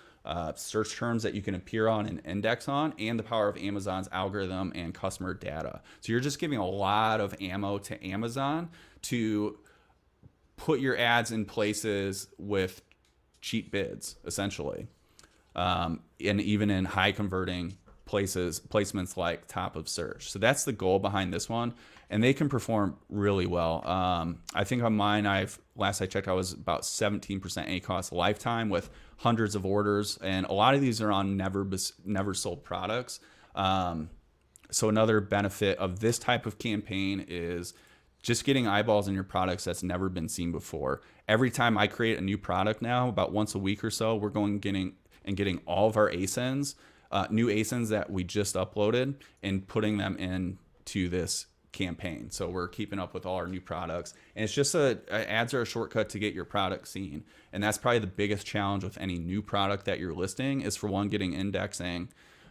search terms that you can appear on and index on, and the power of Amazon's algorithm and customer data. So you're just giving a lot of ammo to Amazon to put your ads in places with cheap bids, essentially, and even in high converting placements like top of search. So that's the goal behind this one, and they can perform really well. I think on mine, last I checked, I was about 17% ACoS lifetime with hundreds of orders, and a lot of these are on never sold products. So another benefit of this type of campaign is just getting eyeballs in your products that's never been seen before. Every time I create a new product now, about once a week or so, we're getting all of our ASINs, new ASINs that we just uploaded, and putting them into this campaign. So we're keeping up with all our new products, and it's just ads are a shortcut to get your product seen. And that's probably the biggest challenge with any new product that you're listing is, for one, getting indexing.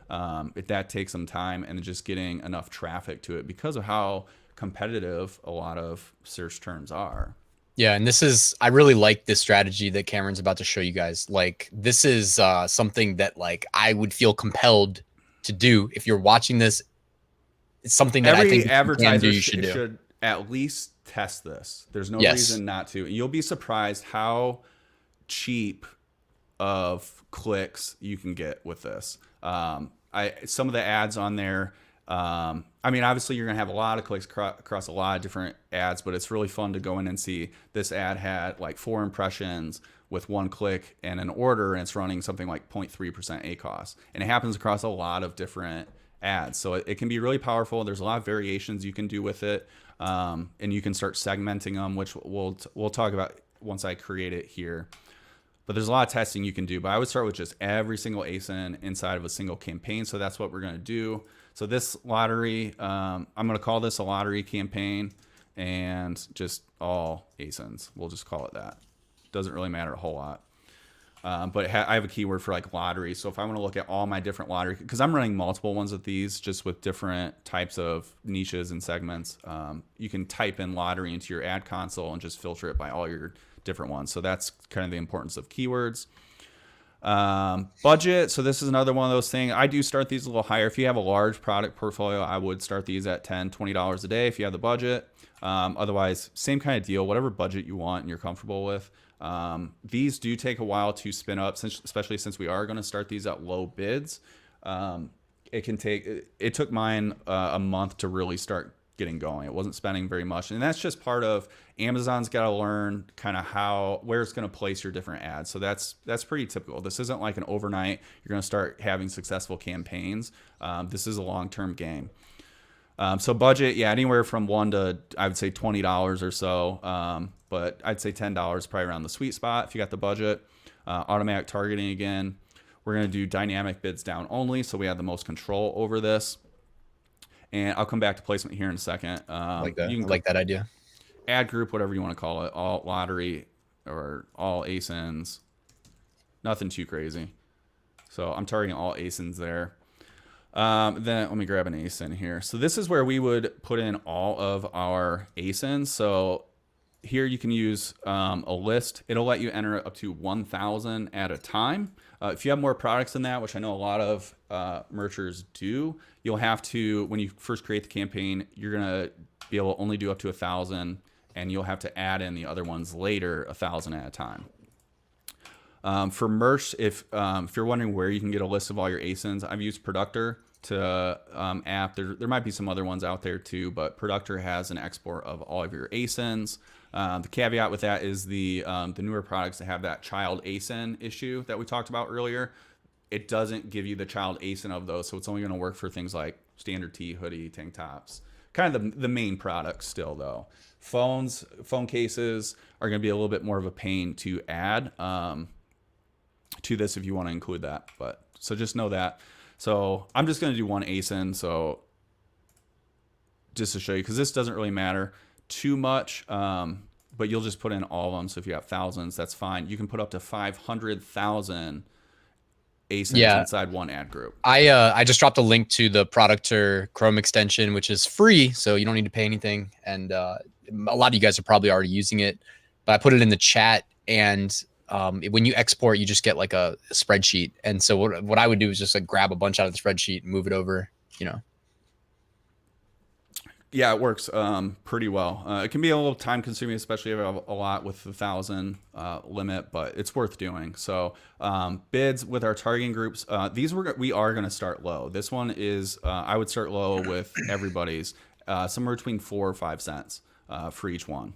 If that takes some time, and just getting enough traffic to it because of how competitive a lot of search terms are. Yeah, and I really like this strategy that Cameron's about to show you guys. Like, this is something that like I would feel compelled to do if you're watching this. It's something that I think every advertiser you should do. Should at least test this. There's no Yes. reason not to. You'll be surprised how cheap of clicks you can get with this. Some of the ads on there, I mean, obviously you're gonna have a lot of clicks across a lot of different ads, but it's really fun to go in and see this ad had like 4 impressions with 1 click and an order, and it's running something like 0.3% ACoS, and it happens across a lot of different ads. So it can be really powerful. There's a lot of variations you can do with it, and you can start segmenting them, which we'll talk about once I create it here. But there's a lot of testing you can do. But I would start with just every single ASIN inside of a single campaign. So that's what we're going to do. So this lottery, I'm going to call this a lottery campaign, and just all ASINs. We'll just call it that. Doesn't really matter a whole lot. But I have a keyword for like lottery. So if I want to look at all my different lottery, because I'm running multiple ones of these just with different types of niches and segments, you can type in lottery into your ad console and just filter it by all your different ones. So that's kind of the importance of keywords. Budget. So this is another one of those things. I do start these a little higher. If you have a large product portfolio, I would start these at $10, $20 a day if you have the budget. Otherwise, same kind of deal, whatever budget you want and you're comfortable with. These do take a while to spin up, especially since we are going to start these at low bids. It took mine a month to really start getting going. It wasn't spending very much, and that's just part of Amazon's got to learn kind of how where it's going to place your different ads. So that's pretty typical. This isn't like an overnight you're going to start having successful campaigns. This is a long-term game. So budget, yeah, anywhere from $1 to I would say $20 or so, but I'd say $10 probably around the sweet spot if you got the budget. Automatic targeting again. We're going to do dynamic bids down only, so we have the most control over this. And I'll come back to placement here in a second. Like that. You can I like that idea. ad group, whatever you want to call it, all lottery or all ASINs. Nothing too crazy. So I'm targeting all ASINs there. Then let me grab an ASIN here. So this is where we would put in all of our ASINs. So here you can use a list. It'll let you enter up to 1,000 at a time. If you have more products than that, which I know a lot of merchers do, you'll have to, when you first create the campaign, you're going to be able to only do up to 1,000, and you'll have to add in the other ones later, 1,000 at a time. For merch, if you're wondering where you can get a list of all your ASINs, I've used Productor to app. There might be some other ones out there too, but Productor has an export of all of your ASINs. The caveat with that is the newer products that have that child ASIN issue that we talked about earlier. It doesn't give you the child ASIN of those, so it's only going to work for things like standard tee, hoodie, tank tops. Kind of the main products still though. Phone cases are going to be a little bit more of a pain to add to this if you want to include that. But so just know that. So I'm just going to do one ASIN. So just to show you, because this doesn't really matter too much, but you'll just put in all of them. So if you have thousands, that's fine. You can put up to 500,000 ASINs inside one ad group. I just dropped a link to the Productor Chrome extension, which is free, so you don't need to pay anything. And a lot of you guys are probably already using it, but I put it in the chat. And when you export, you just get like a spreadsheet. And so what I would do is just like grab a bunch out of the spreadsheet and move it over, you know. Yeah, it works pretty well. It can be a little time consuming, especially if you have a lot with the 1,000 limit, but it's worth doing. So bids with our targeting groups, we are going to start low. This one is, I would start low with everybody's, somewhere between 4 or 5 cents for each one.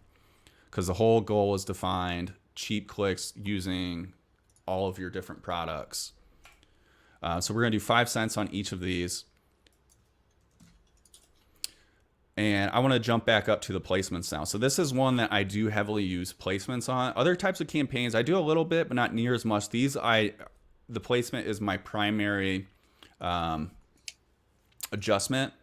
Because the whole goal is to find cheap clicks using all of your different products. So we're going to do 5 cents on each of these. And I want to jump back up to the placements now. So this is one that I do heavily use placements on. Other types of campaigns, I do a little bit, but not near as much. The placement is my primary adjustment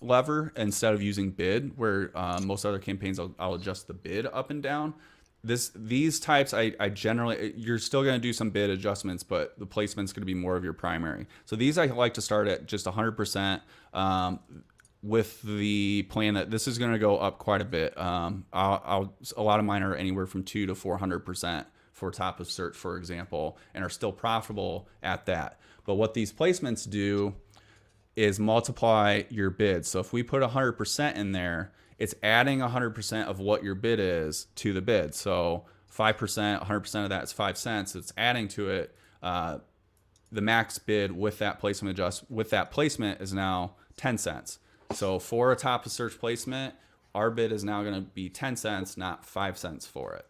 lever instead of using bid, where most other campaigns I'll adjust the bid up and down. These types, I generally, you're still going to do some bid adjustments, but the placement's going to be more of your primary. So these I like to start at just 100%. With the plan that this is going to go up quite a bit. A lot of mine are anywhere from 200 to 400% for top of search, for example, and are still profitable at that. But what these placements do is multiply your bids. So if we put 100% in there, it's adding 100% of what your bid is to the bid. So 5%, 100% of that is 5 cents. It's adding to it. The max bid with that placement is now 10 cents. So for a top of search placement, our bid is now going to be 10 cents, not 5 cents for it.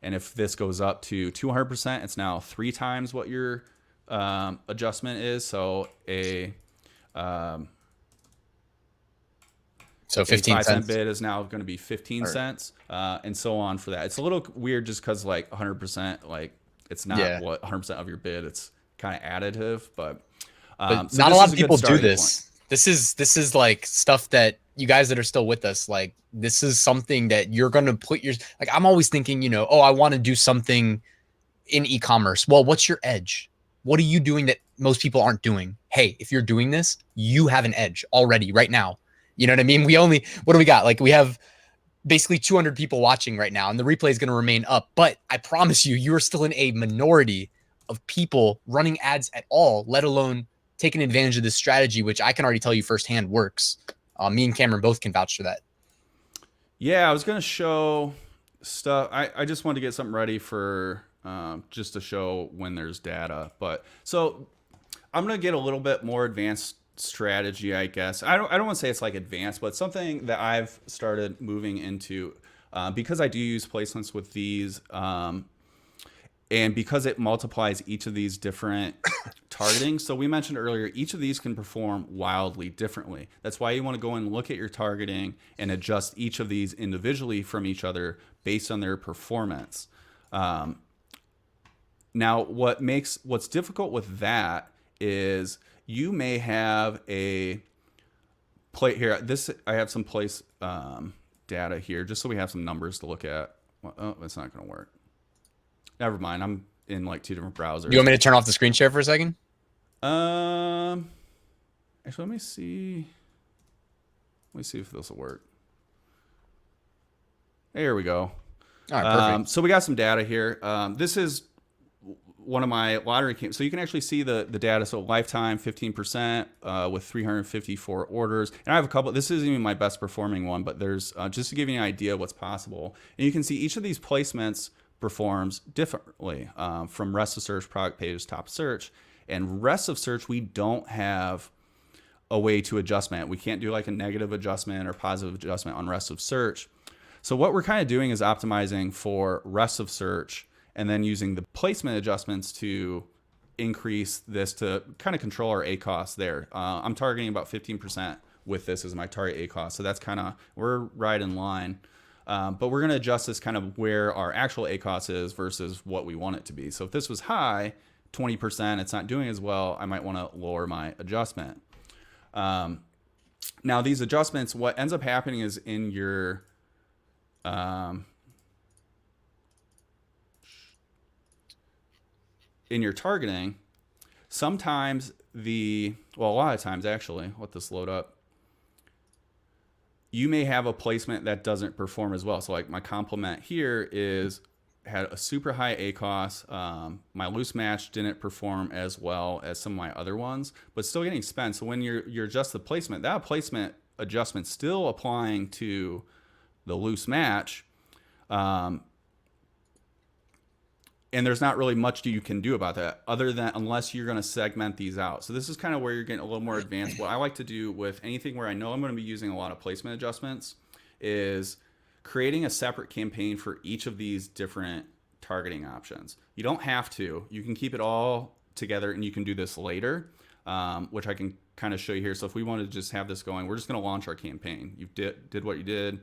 And if this goes up to 200%, it's now 3 times what your adjustment is. So a 15 cent bid is now going to be 15 cents, and so on for that. It's a little weird just because like 100%, like it's not what 100% of your bid. It's kind of additive, but so not a lot of people do this. Point. This is like stuff that you guys that are still with us, like this is something that you're going to put like, I'm always thinking, you know, oh, I want to do something in e-commerce. Well, what's your edge? What are you doing that most people aren't doing? Hey, if you're doing this, you have an edge already right now. You know what I mean? What do we got? Like we have basically 200 people watching right now, and the replay is going to remain up. But I promise you, you are still in a minority of people running ads at all, let alone taking advantage of this strategy, which I can already tell you firsthand works. Me and Cameron both can vouch for that. Yeah, I was going to show stuff. I just wanted to get something ready for just to show when there's data. But so I'm going to get a little bit more advanced strategy, I guess. I don't want to say it's like advanced, but something that I've started moving into because I do use placements with these. And because it multiplies each of these different targeting, so we mentioned earlier, each of these can perform wildly differently. That's why you want to go and look at your targeting and adjust each of these individually from each other based on their performance. Now, what's difficult with that is you may have a plate here. This I have some place data here just so we have some numbers to look at. Well, oh, it's not going to work. Never mind. I'm in like two different browsers. You want me to turn off the screen share for a second? Actually, let me see. Let me see if this will work. Here we go. All right, perfect. So we got some data here. This is one of my lottery games. So you can actually see the data. So lifetime 15% with 354 orders. And I have a couple. This isn't even my best performing one, but there's just to give you an idea of what's possible. And you can see each of these placements performs differently from rest of search, product pages, top search. And rest of search, we don't have a way to adjustment. We can't do like a negative adjustment or positive adjustment on rest of search. So what we're kind of doing is optimizing for rest of search and then using the placement adjustments to increase this to kind of control our ACoS there. I'm targeting about 15% with this as my target ACoS. So that's kind of, we're right in line. But we're going to adjust this kind of where our actual ACoS is versus what we want it to be. So if this was high, 20%, it's not doing as well, I might want to lower my adjustment. Now these adjustments, what ends up happening is in your targeting, sometimes well, a lot of times actually, let this load up. You may have a placement that doesn't perform as well. So like my complement here had a super high ACoS. My loose match didn't perform as well as some of my other ones, but still getting spent. So when you're adjust the placement, that placement adjustment still applying to the loose match. And there's not really much you can do about that other than unless you're going to segment these out. So this is kind of where you're getting a little more advanced. What I like to do with anything where I know I'm going to be using a lot of placement adjustments is creating a separate campaign for each of these different targeting options. You don't have to. You can keep it all together and you can do this later, which I can kind of show you here. So if we wanted to just have this going, we're just going to launch our campaign. You did what you did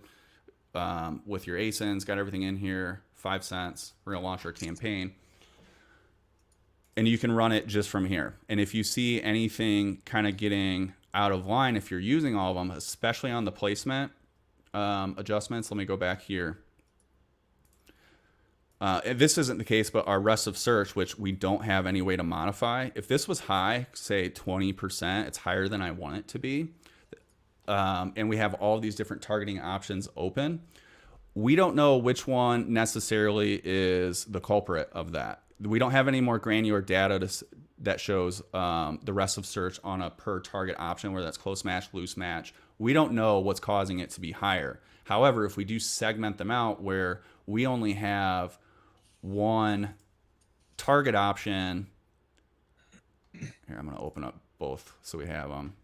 with your ASINs, got everything in here. 5 cents. We're going to launch our campaign. And you can run it just from here. And if you see anything kind of getting out of line, if you're using all of them, especially on the placement adjustments, let me go back here. This isn't the case, but our rest of search, which we don't have any way to modify. If this was high, say 20%, it's higher than I want it to be. And we have all these different targeting options open. We don't know which one necessarily is the culprit of that. We don't have any more granular data that shows the rest of search on a per target option, where that's close match, loose match. We don't know what's causing it to be higher. However, if we do segment them out where we only have one target option, here, I'm going to open up both so we have them.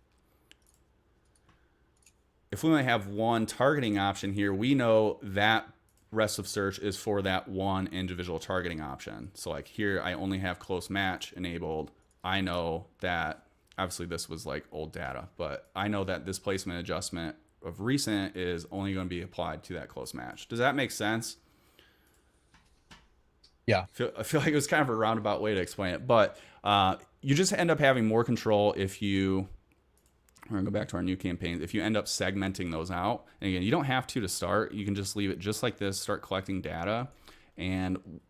If we only have one targeting option here, we know that rest of search is for that one individual targeting option. So like here, I only have close match enabled. I know that, obviously this was like old data, but I know that this placement adjustment of recent is only going to be applied to that close match. Does that make sense? Yeah. I feel like it was kind of a roundabout way to explain it, but you just end up having more control if you, we're going to go back to our new campaigns. If you end up segmenting those out, and again, you don't have to start. You can just leave it just like this, start collecting data. And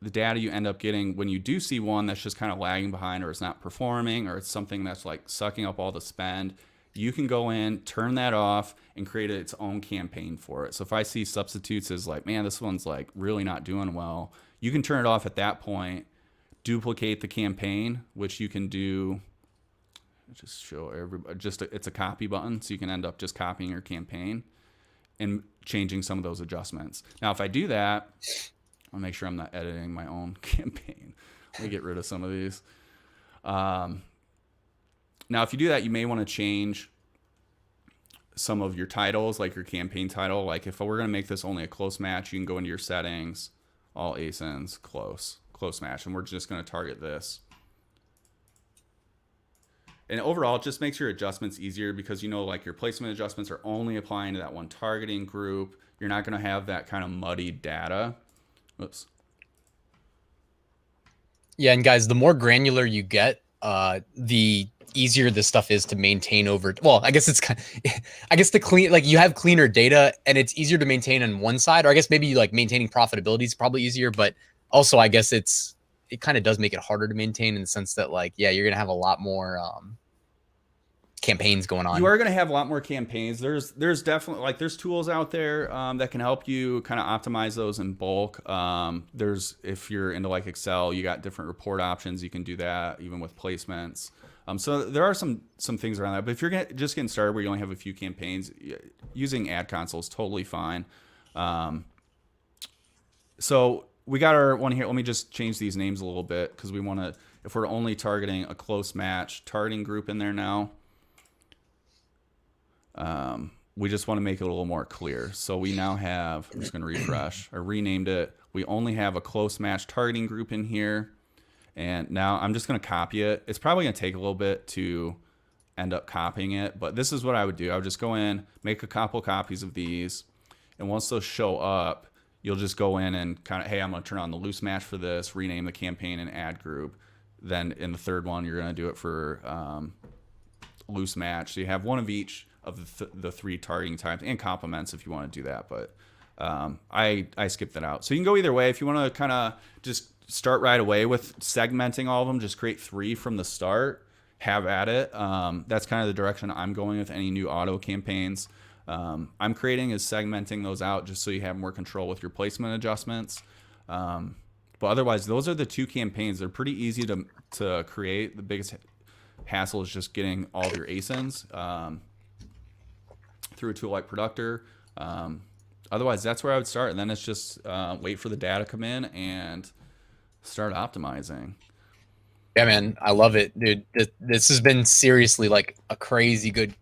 the data you end up getting when you do see one that's just kind of lagging behind, or it's not performing, or it's something that's like sucking up all the spend, you can go in, turn that off, and create its own campaign for it. So if I see substitutes as like, man, this one's like really not doing well, you can turn it off at that point, duplicate the campaign, which you can do. Just show everybody, it's a copy button, so you can end up just copying your campaign and changing some of those adjustments. Now, if I do that, I'll make sure I'm not editing my own campaign. Let me get rid of some of these. Now, if you do that, you may want to change some of your titles, like your campaign title. Like if we're going to make this only a close match, you can go into your settings, all ASINs, close match, and we're just going to target this. And overall, it just makes your adjustments easier because you know, like your placement adjustments are only applying to that one targeting group. You're not going to have that kind of muddied data. Oops. Yeah, and guys, the more granular you get, the easier this stuff is to maintain over. Well, I guess it's kind of, I guess the clean, like you have cleaner data and it's easier to maintain on one side, or I guess maybe like maintaining profitability is probably easier, but also I guess it kind of does make it harder to maintain in the sense that like, yeah, you're going to have a lot more, campaigns going You on. are going to have a lot more campaigns. There's definitely like there's tools out there that can help you kind of optimize those in bulk. There's if you're into like Excel, you got different report options. You can do that even with placements. So there are some things around that. But if you're just getting started where you only have a few campaigns, using Ad Console is totally fine. So we got our one here. Let me just change these names a little bit because we want to, if we're only targeting a close match targeting group in there now. We just want to make it a little more clear. So we now have, I'm just going to refresh. I renamed it. We only have a close match targeting group in here. And now I'm just going to copy it. It's probably going to take a little bit to end up copying it, but this is what I would do. I would just go in, make a couple copies of these. And once those show up, you'll just go in and kind of, hey, I'm going to turn on the loose match for this, rename the campaign and ad group. Then in the third one, you're going to do it for loose match. So you have one of each of the three targeting types and complements if you want to do that. But I skipped that out. So you can go either way. If you want to kind of just start right away with segmenting all of them, just create 3 from the start, have at it. That's kind of the direction I'm going with any new auto campaigns. I'm creating is segmenting those out just so you have more control with your placement adjustments. But otherwise, those are the 2 campaigns. They're pretty easy to create. The biggest hassle is just getting all of your ASINs through a tool like Productor. Otherwise, that's where I would start. And then it's just wait for the data to come in and start optimizing. Yeah, man, I love it, dude. This has been seriously like a crazy good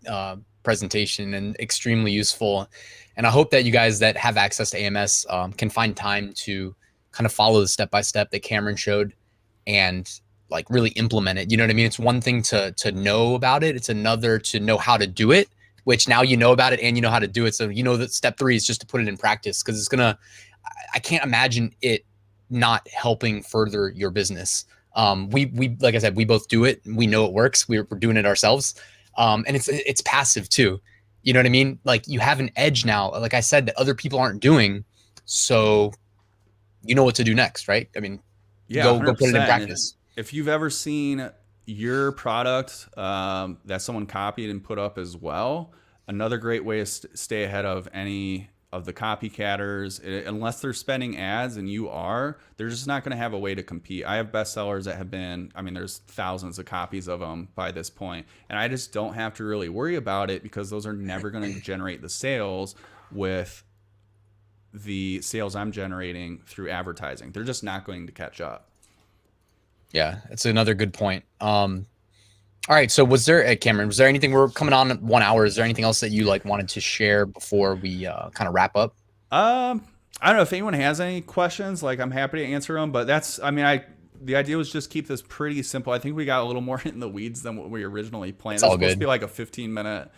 presentation and extremely useful. And I hope that you guys that have access to AMS can find time to kind of follow the step by step that Cameron showed and like really implement it. You know what I mean? It's one thing to know about it. It's another to know how to do it, which now you know about it and you know how to do it. So you know that step 3 is just to put it in practice because it's gonna. I can't imagine it not helping further your business. We like I said, we both do it. We know it works. We're doing it ourselves, and it's passive too. You know what I mean? Like you have an edge now. Like I said, that other people aren't doing. So you know what to do next, right? I mean, Yeah, go put it in 100%. practice. If you've ever seen your product that someone copied and put up as well, another great way to stay ahead of any of the copycatters, unless they're spending ads and you are, they're just not going to have a way to compete. I have bestsellers that have been, I mean, there's thousands of copies of them by this point, and I just don't have to really worry about it because those are never going to generate the sales with the sales I'm generating through advertising. They're just not going to catch up. Yeah, it's another good point. All right. So Cameron, was there anything, we're coming on 1 hour. Is there anything else that you like wanted to share before we kind of wrap up? I don't know if anyone has any questions, like I'm happy to answer them, but the idea was just keep this pretty simple. I think we got a little more in the weeds than what we originally planned. It's It was all supposed to good. be like a 15-minute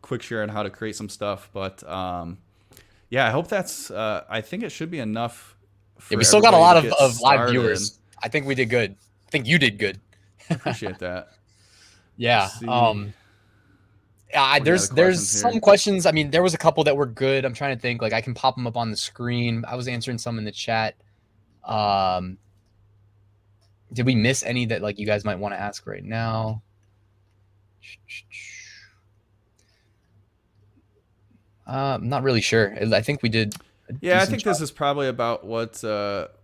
quick share on how to create some stuff, but yeah, I hope that's I think it should be enough Yeah, for we still got a everybody lot to of, get live started. viewers. I think we did good. I think you did good. I appreciate that. Let's Yeah. see. What kind There's of questions some here? questions. I mean, there was a couple that were good. I'm trying to think. Like I can pop them up on the screen. I was answering some in the chat. Um, did we miss any that like you guys might want to ask right now? I'm not really sure. I think we did. a Yeah, I decent think this job. is probably about what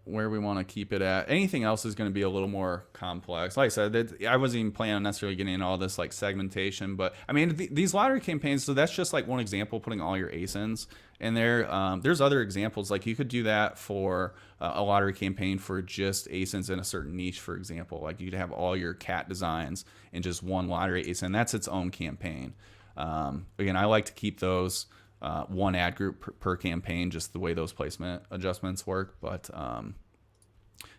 where we want to keep it at. Anything else is going to be a little more complex. Like I said, I wasn't even planning on necessarily getting into all this like segmentation, but I mean these lottery campaigns. So that's just like one example, putting all your ASINs in there. There's other examples like you could do that for a lottery campaign for just ASINs in a certain niche, for example. Like you could have all your cat designs in just one lottery ASIN. That's its own campaign. Again, I like to keep those one ad group per campaign, just the way those placement adjustments work. But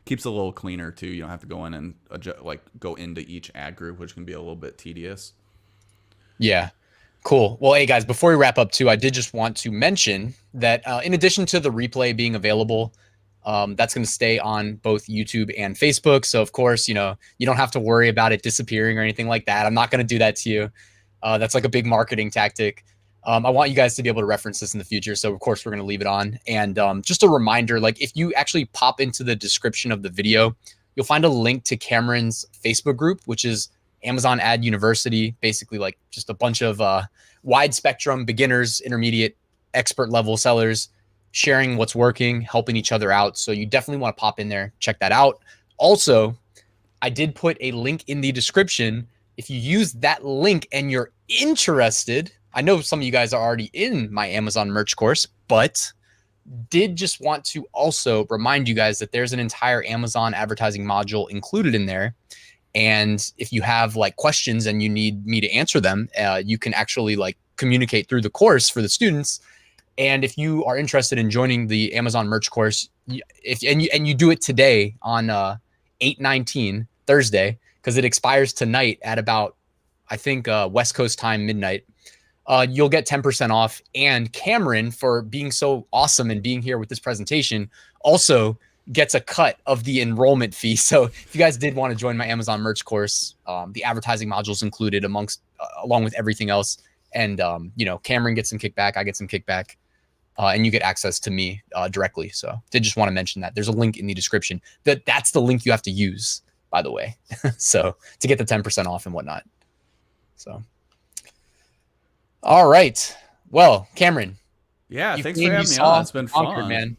keeps it a little cleaner too. You don't have to go in and adjust, like go into each ad group, which can be a little bit tedious. Yeah. Cool. Well, hey guys, before we wrap up too, I did just want to mention that in addition to the replay being available, that's going to stay on both YouTube and Facebook. So of course, you know, you don't have to worry about it disappearing or anything like that. I'm not going to do that to you. That's like a big marketing tactic. I want you guys to be able to reference this in the future. So of course we're going to leave it on. And just a reminder, like if you actually pop into the description of the video, you'll find a link to Cameron's Facebook group, which is Amazon Ad University, basically like just a bunch of wide spectrum beginners, intermediate, expert level sellers sharing what's working, helping each other out. So you definitely want to pop in there, check that out. Also, I did put a link in the description. If you use that link and you're interested, I know some of you guys are already in my Amazon merch course, but did just want to also remind you guys that there's an entire Amazon advertising module included in there. And if you have like questions and you need me to answer them, you can actually like communicate through the course for the students. And if you are interested in joining the Amazon merch course, you do it today on 8/19 Thursday, because it expires tonight at about, I think, West Coast time, midnight. You'll get 10% off. And Cameron, for being so awesome and being here with this presentation, also gets a cut of the enrollment fee. So if you guys did want to join my Amazon merch course, the advertising modules included along with everything else. And, you know, Cameron gets some kickback, I get some kickback, and you get access to me directly. So did just want to mention that there's a link in the description. That's the link you have to use, by the way. So to get the 10% off and whatnot. So, all right. Well, Cameron. Yeah, thanks for having me on. It's been fun, man.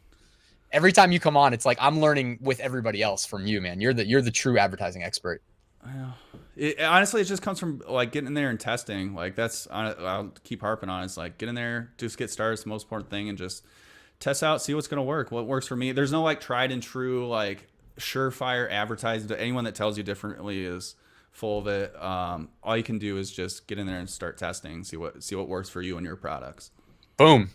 Every time you come on, it's like I'm learning with everybody else from you, man. You're the true advertising expert. Honestly, it just comes from like getting in there and testing. Like that's, I'll keep harping on. It's like get in there, just get started. It's the most important thing, and just test out, see what's gonna work, what works for me. There's no like tried and true like surefire advertising. Anyone that tells you differently is full of it. All you can do is just get in there and start testing, see what works for you and your products. Boom.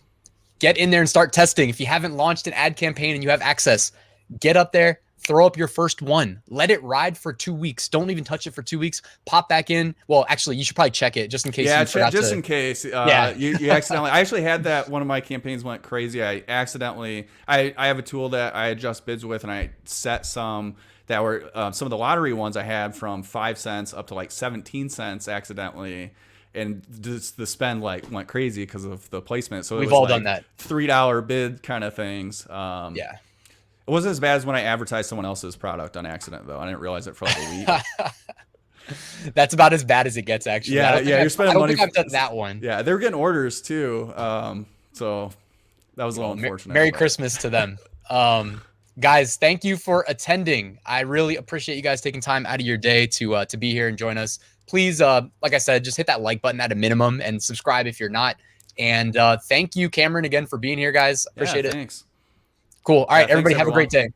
Get in there and start testing. If you haven't launched an ad campaign and you have access, get up there, throw up your first one. Let it ride for 2 weeks. Don't even touch it for 2 weeks. Pop back in. Well, actually, you should probably check it just in case. Yeah, just in case. Yeah. you accidentally. I actually had that. One of my campaigns went crazy. I accidentally. I have a tool that I adjust bids with, and I set some that were some of the lottery ones I had from 5 cents up to like 17 cents accidentally. And just the spend like went crazy because of the placement. So we've it was all like done that $3 bid kind of things. Yeah. It wasn't as bad as when I advertised someone else's product on accident, though. I didn't realize it for like a week. That's about as bad as it gets, actually. Yeah, you're spending money. I've done that one. Yeah, they were getting orders too. So that was a little unfortunate. Merry Christmas to them. Guys, thank you for attending. I really appreciate you guys taking time out of your day to be here and join us. Please, like I said, just hit that like button at a minimum and subscribe if you're not. And thank you, Cameron, again for being here, guys. Appreciate it. Thanks. Cool. All right, everybody, have a great day.